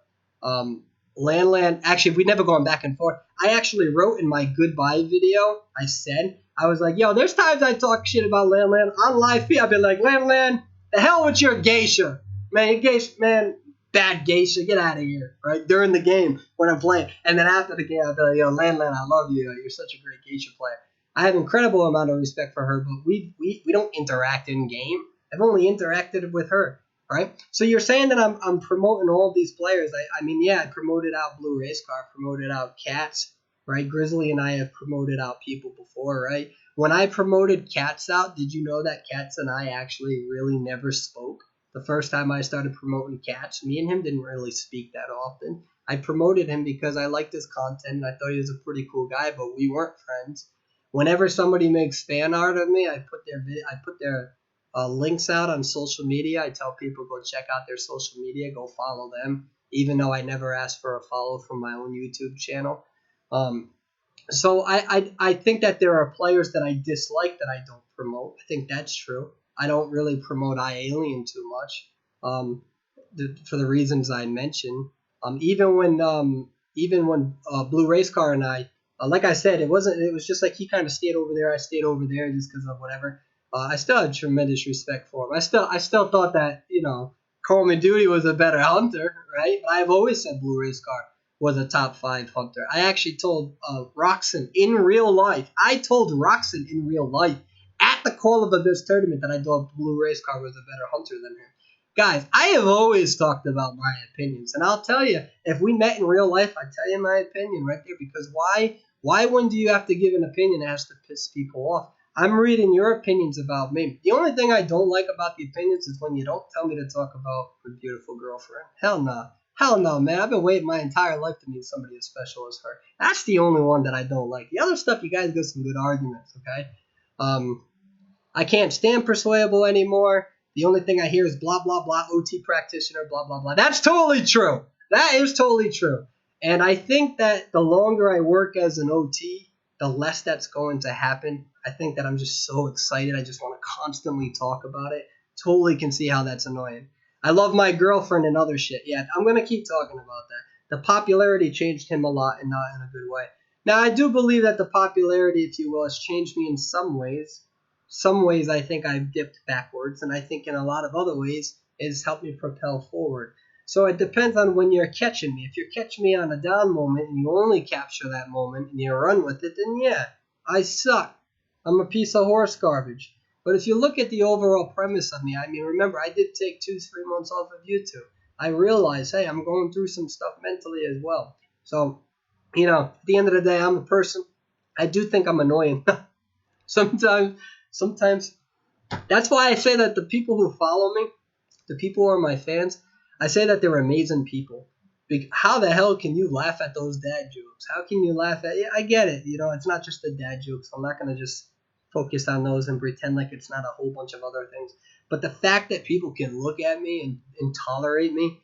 Lan, actually, we never gone back and forth. I actually wrote in my goodbye video, I was like, yo, there's times I talk shit about Lan on live feed. I've been like, Lan, the hell with your geisha. Man, your geisha, man, bad geisha, get out of here, right? During the game when I'm playing. And then after the game, I'll be like, yo, Lan, I love you. You're such a great geisha player. I have incredible amount of respect for her, but we don't interact in game. I've only interacted with her, right? So you're saying that I'm promoting all these players. I mean, yeah, I promoted out Blue Race Car, promoted out Cats, right? Grizzly and I have promoted out people before, right? When I promoted Cats out, did you know that Cats and I actually really never spoke? The first time I started promoting Cats, me and him didn't really speak that often. I promoted him because I liked his content and I thought he was a pretty cool guy, but we weren't friends. Whenever somebody makes fan art of me, I put their links out on social media. I tell people go check out their social media, go follow them, even though I never asked for a follow from my own YouTube channel. Um, so I think that there are players that I dislike that I don't promote. I think that's true. I don't really promote iAlien too much, for the reasons I mentioned. Even when Blue Race Car and I, like I said, it wasn't. It was just like he kind of stayed over there. I stayed over there just because of whatever. I still had tremendous respect for him. I still thought that Coleman Duty was a better hunter, right? But I've always said Blue Race Car was a top 5 hunter. I actually told Roxon in real life. I told Roxon in real life at the Call of Abyss tournament that I thought Blue Race Car was a better hunter than him. Guys, I have always talked about my opinions, and I'll tell you, if we met in real life, I'd tell you my opinion right there, because why when do you have to give an opinion that has to piss people off? I'm reading your opinions about me. The only thing I don't like about the opinions is when you don't tell me to talk about my beautiful girlfriend. Hell no. Hell no, man. I've been waiting my entire life to meet somebody as special as her. That's the only one that I don't like. The other stuff, you guys got some good arguments, okay? I can't stand Persuadable anymore. The only thing I hear is blah, blah, blah, OT practitioner, blah, blah, blah. That's totally true. That is totally true. And I think that the longer I work as an OT, the less that's going to happen. I think that I'm just so excited. I just want to constantly talk about it. Totally can see how that's annoying. I love my girlfriend and other shit. Yeah, I'm going to keep talking about that. The popularity changed him a lot and not in a good way. Now, I do believe that the popularity, if you will, has changed me in some ways. Some ways I think I've dipped backwards, and I think in a lot of other ways it's helped me propel forward. So it depends on when you're catching me. If you're catching me on a down moment and you only capture that moment and you run with it, then yeah, I suck. I'm a piece of horse garbage. But if you look at the overall premise of me, I mean, remember, I did take 2-3 months off of YouTube. I realized, hey, I'm going through some stuff mentally as well. So, at the end of the day, I'm a person. I do think I'm annoying. Sometimes. That's why I say that the people who follow me, the people who are my fans, I say that they're amazing people. How the hell can you laugh at those dad jokes? How can you laugh at? Yeah, I get it. It's not just the dad jokes. I'm not gonna just focus on those and pretend like it's not a whole bunch of other things. But the fact that people can look at me and tolerate me,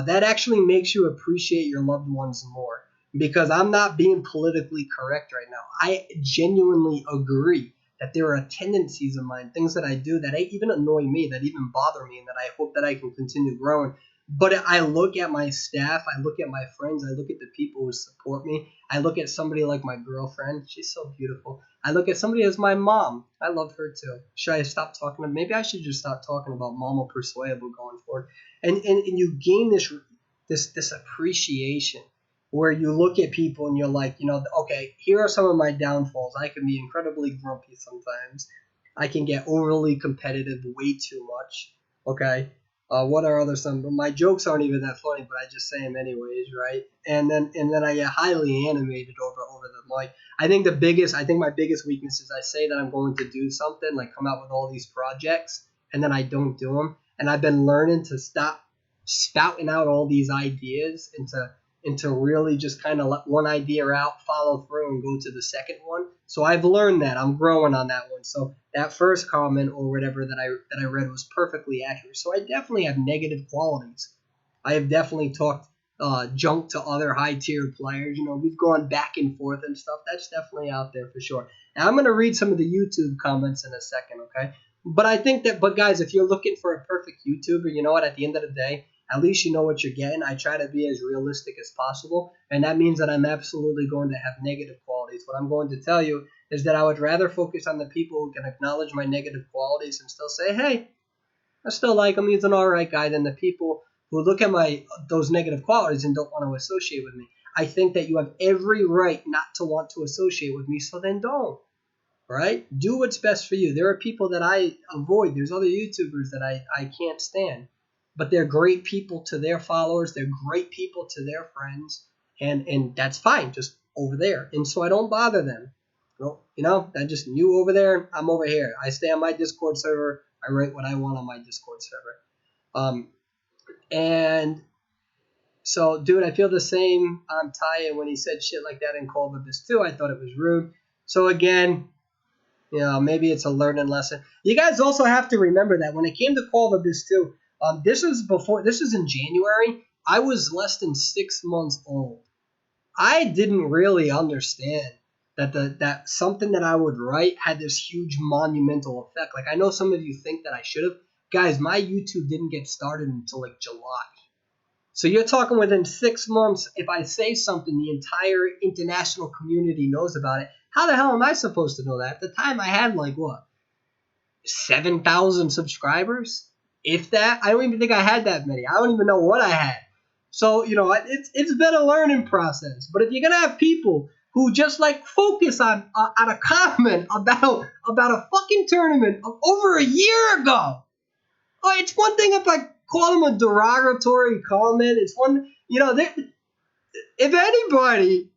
that actually makes you appreciate your loved ones more. Because I'm not being politically correct right now. I genuinely agree that there are tendencies of mine, things that I do that even annoy me, that even bother me, and that I hope that I can continue growing. But I look at my staff, I look at my friends, I look at the people who support me. I look at somebody like my girlfriend. She's so beautiful. I look at somebody as my mom. I love her too. Should I stop talking about? Maybe I should just stop talking about Mama Persuadable going forward. And you gain this appreciation where you look at people and you're like, okay, here are some of my downfalls. I can be incredibly grumpy sometimes. I can get overly competitive way too much. Okay. What are other some? My jokes aren't even that funny, but I just say them anyways, right? And then I get highly animated over the mic. I think my biggest weakness is I say that I'm going to do something, like come out with all these projects, and then I don't do them. And I've been learning to stop spouting out all these ideas and to really just kind of let one idea out, follow through, and go to the second one. So I've learned that. I'm growing on that one. So that first comment or whatever that I read was perfectly accurate. So I definitely have negative qualities. I have definitely talked junk to other high-tier players. We've gone back and forth and stuff. That's definitely out there for sure. Now, I'm going to read some of the YouTube comments in a second, okay? But guys, if you're looking for a perfect YouTuber, you know what? At the end of the day, at least you know what you're getting. I try to be as realistic as possible, and that means that I'm absolutely going to have negative qualities. What I'm going to tell you is that I would rather focus on the people who can acknowledge my negative qualities and still say, hey, I still like him, he's an alright guy, than the people who look at my those negative qualities and don't want to associate with me. I think that you have every right not to want to associate with me, so then don't. Right? Do what's best for you. There are people that I avoid. There's other YouTubers that I can't stand. But they're great people to their followers. They're great people to their friends. And that's fine, just over there. And so I don't bother them. I just you over there, I'm over here. I stay on my Discord server. I write what I want on my Discord server. And so, dude, I feel the same on Ty when he said shit like that in Call of Abyss 2. I thought it was rude. So again, maybe it's a learning lesson. You guys also have to remember that when it came to Call of Abyss 2, this was in January. I was less than 6 months old. I didn't really understand that something that I would write had this huge monumental effect. Like, I know some of you think that I should have. Guys, my YouTube didn't get started until like July. So you're talking within 6 months, if I say something, the entire international community knows about it. How the hell am I supposed to know that? At the time, I had 7,000 subscribers? If that? I don't even think I had that many. I don't even know what I had. So, it's been a learning process. But if you're going to have people who just focus on a comment about a fucking tournament of over a year ago. Oh, it's one thing if I call them a derogatory comment. It's one, if anybody,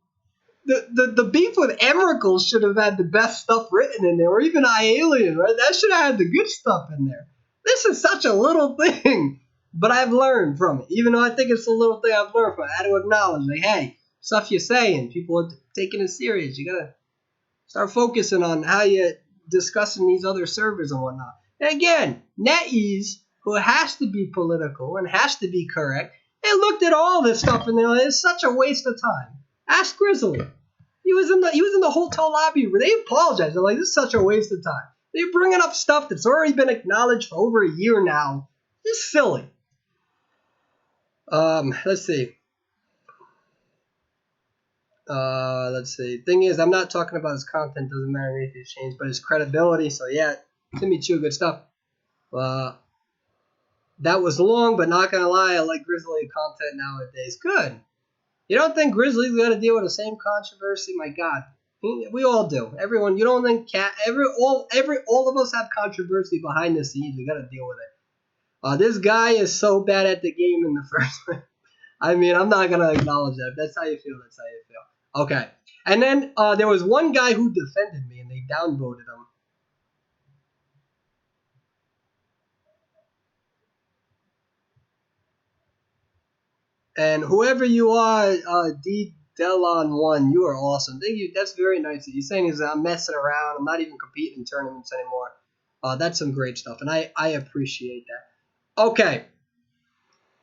the beef with Emrakul should have had the best stuff written in there, or even iAlien, right? That should have had the good stuff in there. This is such a little thing, but I've learned from it. Even though I think it's a little thing I've learned from it, I had to acknowledge, hey, stuff you're saying, people are taking it serious. You gotta start focusing on how you're discussing these other servers and whatnot. And again, NetEase, who has to be political and has to be correct, they looked at all this stuff and they're like, it's such a waste of time. Ask Grizzly. He was in the hotel lobby where they apologized. They're like, this is such a waste of time. They're bringing up stuff that's already been acknowledged for over a year now. It's silly. Let's see. Thing is, I'm not talking about his content. Doesn't matter if it's changed, but his credibility. So yeah, Timmy Chu, good stuff. That was long, but not gonna lie, I like Grizzly content nowadays. Good. You don't think Grizzly's got to deal with the same controversy? My God, we all do. Everyone. You don't think all of us have controversy behind the scenes. We got to deal with it. This guy is so bad at the game in the first place. I mean, I'm not gonna acknowledge that. If that's how you feel. That's how you feel. Okay. And then there was one guy who defended me, and they downvoted him. And whoever you are, D Delon1, you are awesome. Thank you. That's very nice. You're saying is I'm messing around. I'm not even competing in tournaments anymore. That's some great stuff, and I appreciate that. Okay.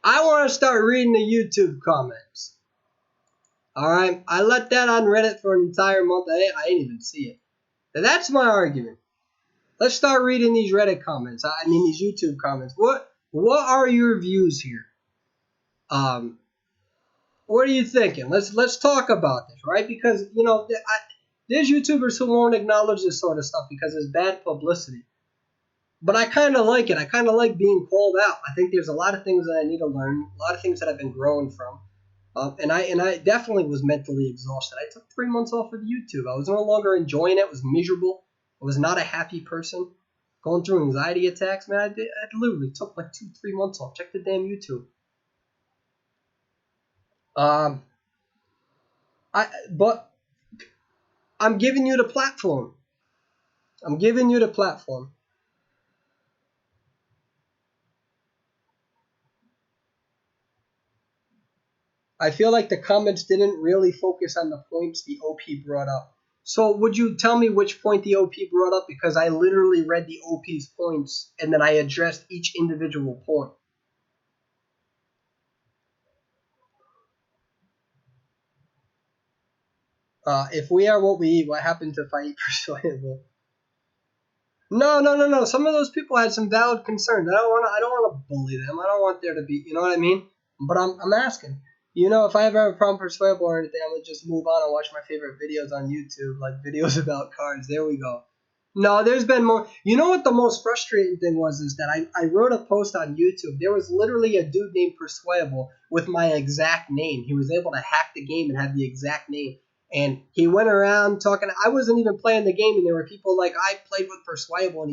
I want to start reading the YouTube comments. All right. I let that on Reddit for an entire month. I didn't even see it. Now, that's my argument. Let's start reading these Reddit comments. These YouTube comments. What are your views here? What are you thinking? Let's talk about this, right? Because there's YouTubers who won't acknowledge this sort of stuff because it's bad publicity. But I kind of like it. I kind of like being called out. I think there's a lot of things that I need to learn, a lot of things that I've been growing from. And I definitely was mentally exhausted. I took 3 months off of YouTube. I was no longer enjoying it. I was miserable. I was not a happy person. Going through anxiety attacks, man. I literally took 2-3 months off. Check the damn YouTube. But I'm giving you the platform. I feel like the comments didn't really focus on the points the OP brought up. So would you tell me which point the OP brought up? Because I literally read the OP's points and then I addressed each individual point. If we are what we eat, what happened to fight persuadable? No. Some of those people had some valid concerns. I don't want to bully them. I don't want there to be, you know what I mean? But I'm asking. If I ever have a problem persuadable or anything, I'm gonna just move on and watch my favorite videos on YouTube, like videos about cards. There we go. No, there's been more. You know what the most frustrating thing was is that I wrote a post on YouTube. There was literally a dude named Persuadable with my exact name. He was able to hack the game and have the exact name. And he went around talking. I wasn't even playing the game, and there were people like I played with Persuadable,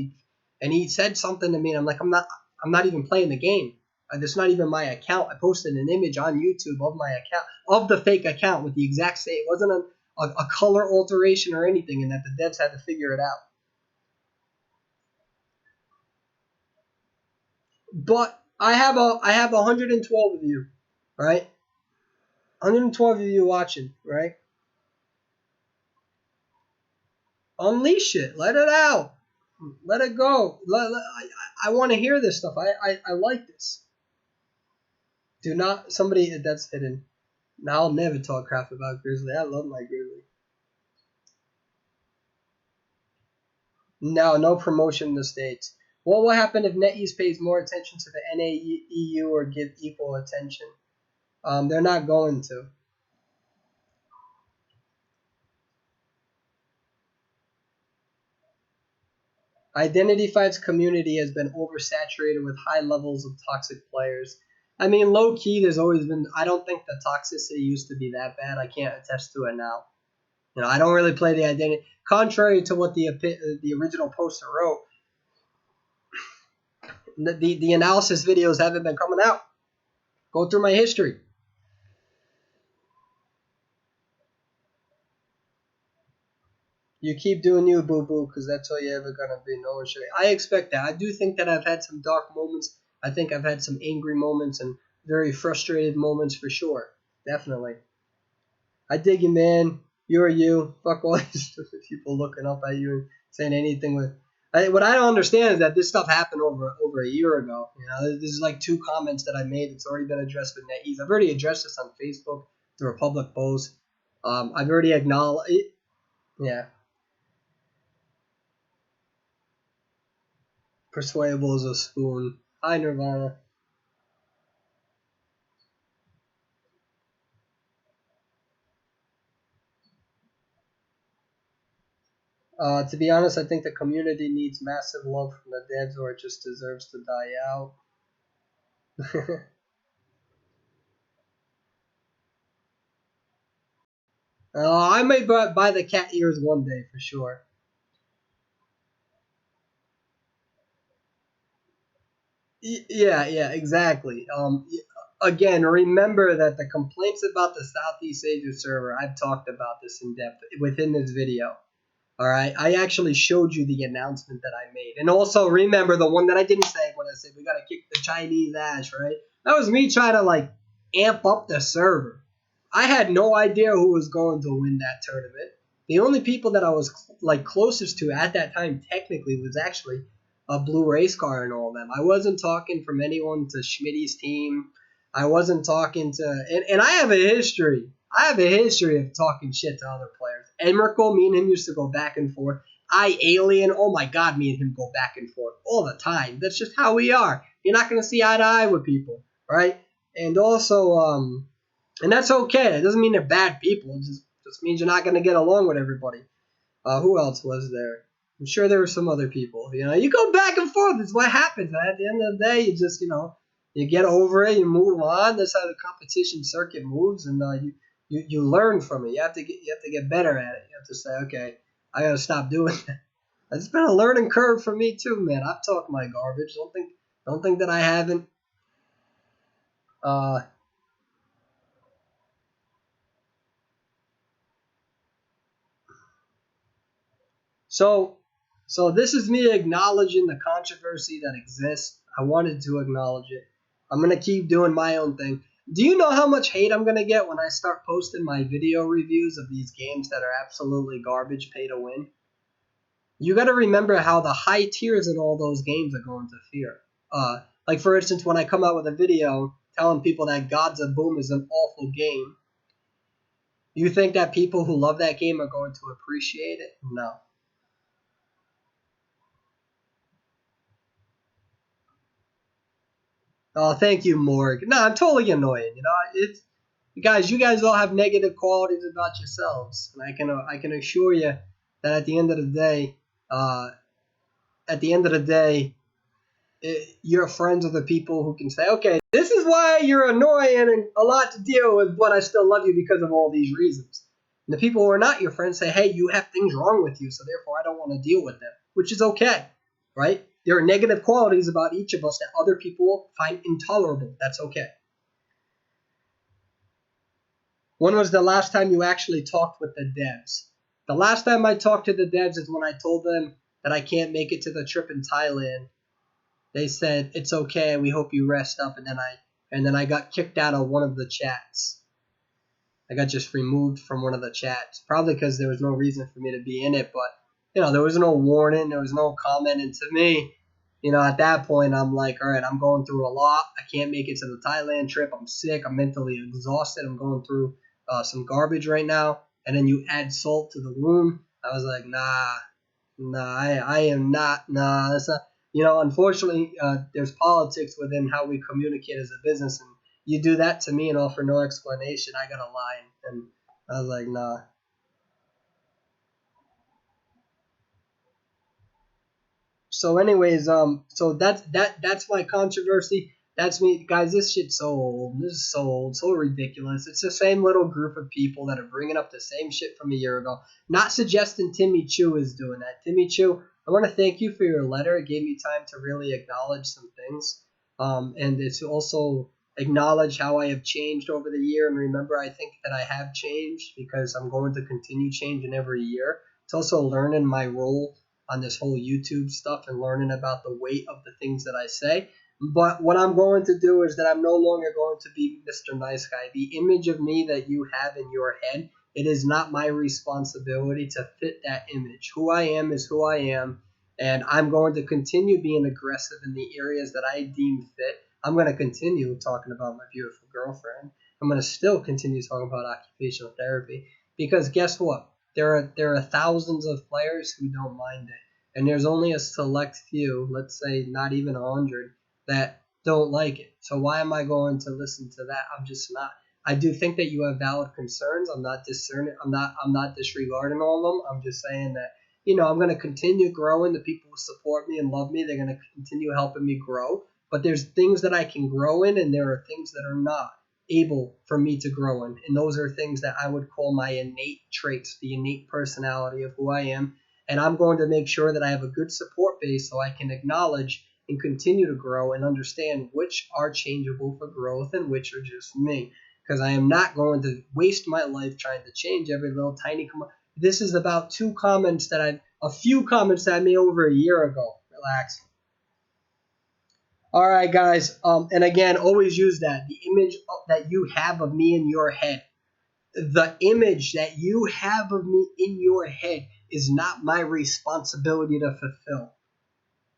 and he said something to me, and I'm like, I'm not even playing the game. That's not even my account. I posted an image on YouTube of my account, of the fake account with the exact same. It wasn't a color alteration or anything, and that the devs had to figure it out. But I have 112 of you, right? 112 of you watching, right? Unleash it. Let it out. Let it go. I want to hear this stuff. I like this. Do not somebody that's hidden. Now I'll never talk crap about Grizzly. I love my Grizzly. No, no promotion in the States. What will happen if NetEase pays more attention to the NAEU or give equal attention? They're not going to. Identity Fight's community has been oversaturated with high levels of toxic players. I mean, low key, there's always been. I don't think the toxicity used to be that bad. I can't attest to it now. I don't really play the identity. Contrary to what the original poster wrote, the analysis videos haven't been coming out. Go through my history. You keep doing you, boo boo, because that's all you're ever gonna be. No one should. I expect that. I do think that I've had some dark moments. I think I've had some angry moments and very frustrated moments for sure. Definitely. I dig you, man. You're you. Fuck all these stupid people looking up at you and saying anything with. What I don't understand is that this stuff happened over a year ago. This is like two comments that I made. It's already been addressed with NetEase. I've already addressed this on Facebook through a public post. I've already acknowledged. Yeah, persuadable as a spoon. Hi, Nirvana. To be honest, I think the community needs massive love from the devs, or it just deserves to die out. I may buy the cat ears one day for sure. Yeah, exactly. Again, remember that the complaints about the Southeast Asia server, I've talked about this in depth within this video. All right, I actually showed you the announcement that I made, and also remember the one that I didn't say when I said we gotta kick the Chinese ass, right? That was me trying to like amp up the server. I had no idea who was going to win that tournament. The only people that I was like closest to at that time technically was actually a blue race car and all of them. I wasn't talking from anyone to Schmidt's team. I wasn't talking to, and I have a history. I have a history of talking shit to other players. Emmerkel, me and him used to go back and forth. Alien, oh my god, me and him go back and forth all the time. That's just how we are. You're not gonna see eye to eye with people, right? And also, and that's okay. It doesn't mean they're bad people. It just means you're not gonna get along with everybody. Who else was there? I'm sure there were some other people. You go back and forth. It's what happens. At the end of the day, you just, you get over it. You move on. That's how the competition circuit moves, and you learn from it. You have to get better at it. You have to say, okay, I gotta stop doing that. It's been a learning curve for me too, man. I've talked my garbage. Don't think that I haven't. Uh, So, so this is me acknowledging the controversy that exists. I wanted to acknowledge it. I'm gonna keep doing my own thing. Do you know how much hate I'm gonna get when I start posting my video reviews of these games that are absolutely garbage, pay to win? You got to remember how the high tiers in all those games are going to fear. Like for instance, when I come out with a video telling people that Gods of Boom is an awful game, you think that people who love that game are going to appreciate it? No. Oh, thank you, Morg. No, I'm totally annoying. It's guys. You guys all have negative qualities about yourselves, and I can assure you that at the end of the day, uh, at the end of the day, you're friends with the people who can say, okay, this is why you're annoying and a lot to deal with, but I still love you because of all these reasons. And the people who are not your friends say, hey, you have things wrong with you, so therefore I don't want to deal with them, which is okay, right? There are negative qualities about each of us that other people find intolerable. That's okay. When was the last time you actually talked with the devs? The last time I talked to the devs is when I told them that I can't make it to the trip in Thailand. They said it's okay. We hope you rest up, and then I got kicked out of one of the chats. I got just removed from one of the chats, probably because there was no reason for me to be in it. But there was no warning, there was no comment, and to me, at that point, I'm like, all right, I'm going through a lot. I can't make it to the Thailand trip. I'm sick. I'm mentally exhausted. I'm going through some garbage right now. And then you add salt to the wound. I was like, nah, I am not. Nah, that's not. Unfortunately, there's politics within how we communicate as a business, and you do that to me and offer no explanation, I gotta lie. And I was like, nah. So, anyways, so that's my controversy. That's me, guys. This shit's so old. This is so old, so ridiculous. It's the same little group of people that are bringing up the same shit from a year ago. Not suggesting Timmy Chu is doing that. Timmy Chu, I want to thank you for your letter. It gave me time to really acknowledge some things, and it's also acknowledge how I have changed over the year. And remember, I think that I have changed because I'm going to continue changing every year. It's also learning my role on this whole YouTube stuff and learning about the weight of the things that I say. But what I'm going to do is that I'm no longer going to be Mr. Nice Guy. The image of me that you have in your head, it is not my responsibility to fit that image. Who I am is who I am, and I'm going to continue being aggressive in the areas that I deem fit. I'm going to continue talking about my beautiful girlfriend. I'm going to still continue talking about occupational therapy because guess what? There are thousands of players who don't mind it, and there's only a select few, let's say not even 100, that don't like it. So why am I going to listen to that? I'm just not. I do think that you have valid concerns. I'm not discerning. I'm not disregarding all of them. I'm just saying that I'm going to continue growing. The people who support me and love me, they're going to continue helping me grow. But there's things that I can grow in, and there are things that are not able for me to grow in. And those are things that I would call my innate traits, the innate personality of who I am. And I'm going to make sure that I have a good support base so I can acknowledge and continue to grow and understand which are changeable for growth and which are just me. Because I am not going to waste my life trying to change every little tiny comment. This is about a few comments that I made over a year ago. Relax. All right, guys. And again, always use that. The image that you have of me in your head. The image that you have of me in your head is not my responsibility to fulfill.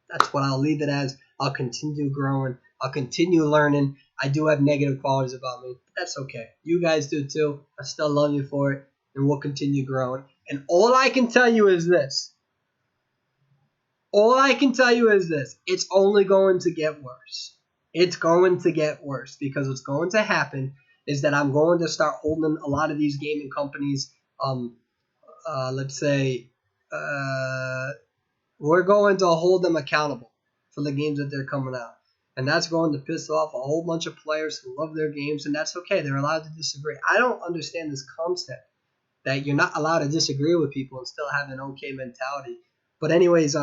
That's what I'll leave it as. I'll continue growing. I'll continue learning. I do have negative qualities about me, but that's okay. You guys do too. I still love you for it, and we'll continue growing. And all I can tell you is this. All I can tell you is this. It's only going to get worse. It's going to get worse because what's going to happen is that I'm going to start holding a lot of these gaming companies, let's say, we're going to hold them accountable for the games that they're coming out. And that's going to piss off a whole bunch of players who love their games, and that's okay. They're allowed to disagree. I don't understand this concept that you're not allowed to disagree with people and still have an okay mentality. But anyways,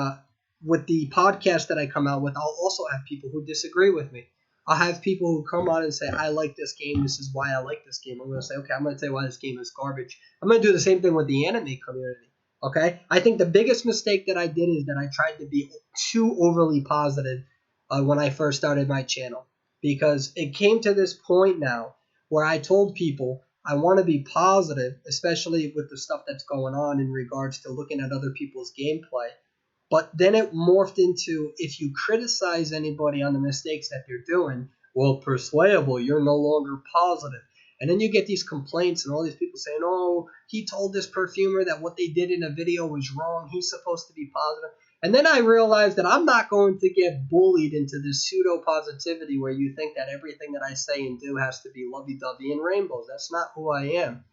with the podcast that I come out with, I'll also have people who disagree with me. I'll have people who come on and say, I like this game. This is why I like this game. I'm going to say, okay, I'm going to tell you why this game is garbage. I'm going to do the same thing with the anime community. Okay? I think the biggest mistake that I did is that I tried to be too overly positive when I first started my channel. Because it came to this point now where I told people I want to be positive, especially with the stuff that's going on in regards to looking at other people's gameplay. But then it morphed into if you criticize anybody on the mistakes that they're doing, well, persuadable, you're no longer positive. And then you get these complaints and all these people saying, oh, he told this perfumer that what they did in a video was wrong. He's supposed to be positive. And then I realized that I'm not going to get bullied into this pseudo-positivity where you think that everything that I say and do has to be lovey-dovey and rainbows. That's not who I am.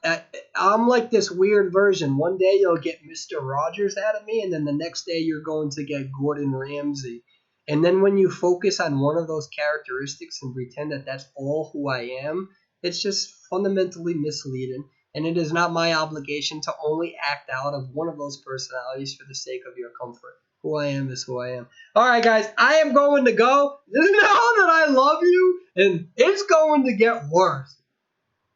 uh, I'm like this weird version. One day you'll get Mr. Rogers out of me, and then the next day you're going to get Gordon Ramsay. And then when you focus on one of those characteristics and pretend that that's all who I am, it's just fundamentally misleading. And it is not my obligation to only act out of one of those personalities for the sake of your comfort. Who I am is who I am. All right, guys, I am going to go. Just know that I love you, and it's going to get worse.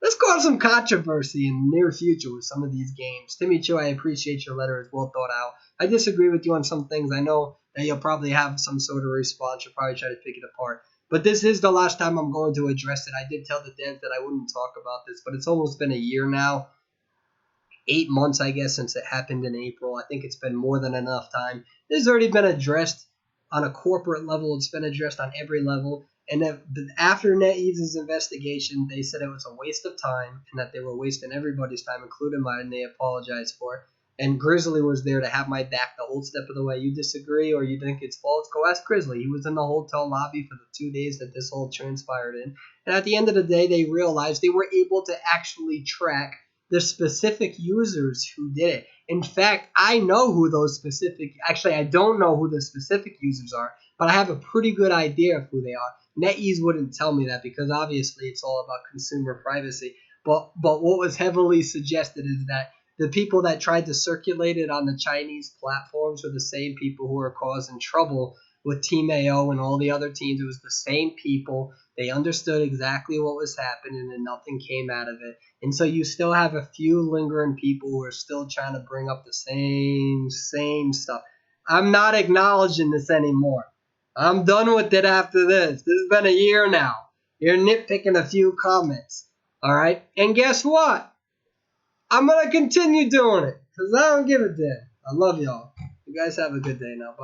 Let's cause some controversy in the near future with some of these games. Timmy Chu, I appreciate your letter. It's well thought out. I disagree with you on some things. I know that you'll probably have some sort of response. You'll probably try to pick it apart. But this is the last time I'm going to address it. I did tell the devs that I wouldn't talk about this, but it's almost been a year now. 8 months, I guess, since it happened in April. I think it's been more than enough time. This has already been addressed on a corporate level. It's been addressed on every level. And after NetEase's investigation, they said it was a waste of time and that they were wasting everybody's time, including mine, and they apologized for it. And Grizzly was there to have my back the whole step of the way. You disagree or you think it's false, go ask Grizzly. He was in the hotel lobby for the 2 days that this all transpired in. And at the end of the day, they realized they were able to actually track the specific users who did it. In fact, I know who those specific, actually, I don't know who the specific users are, but I have a pretty good idea of who they are. NetEase wouldn't tell me that because obviously it's all about consumer privacy. But what was heavily suggested is that the people that tried to circulate it on the Chinese platforms were the same people who are causing trouble with Team AO and all the other teams. It was the same people. They understood exactly what was happening and nothing came out of it. And so you still have a few lingering people who are still trying to bring up the same stuff. I'm not acknowledging this anymore. I'm done with it after this. This has been a year now. You're nitpicking a few comments. All right? And guess what? I'm going to continue doing it because I don't give a damn. I love y'all. You guys have a good day now. Bye.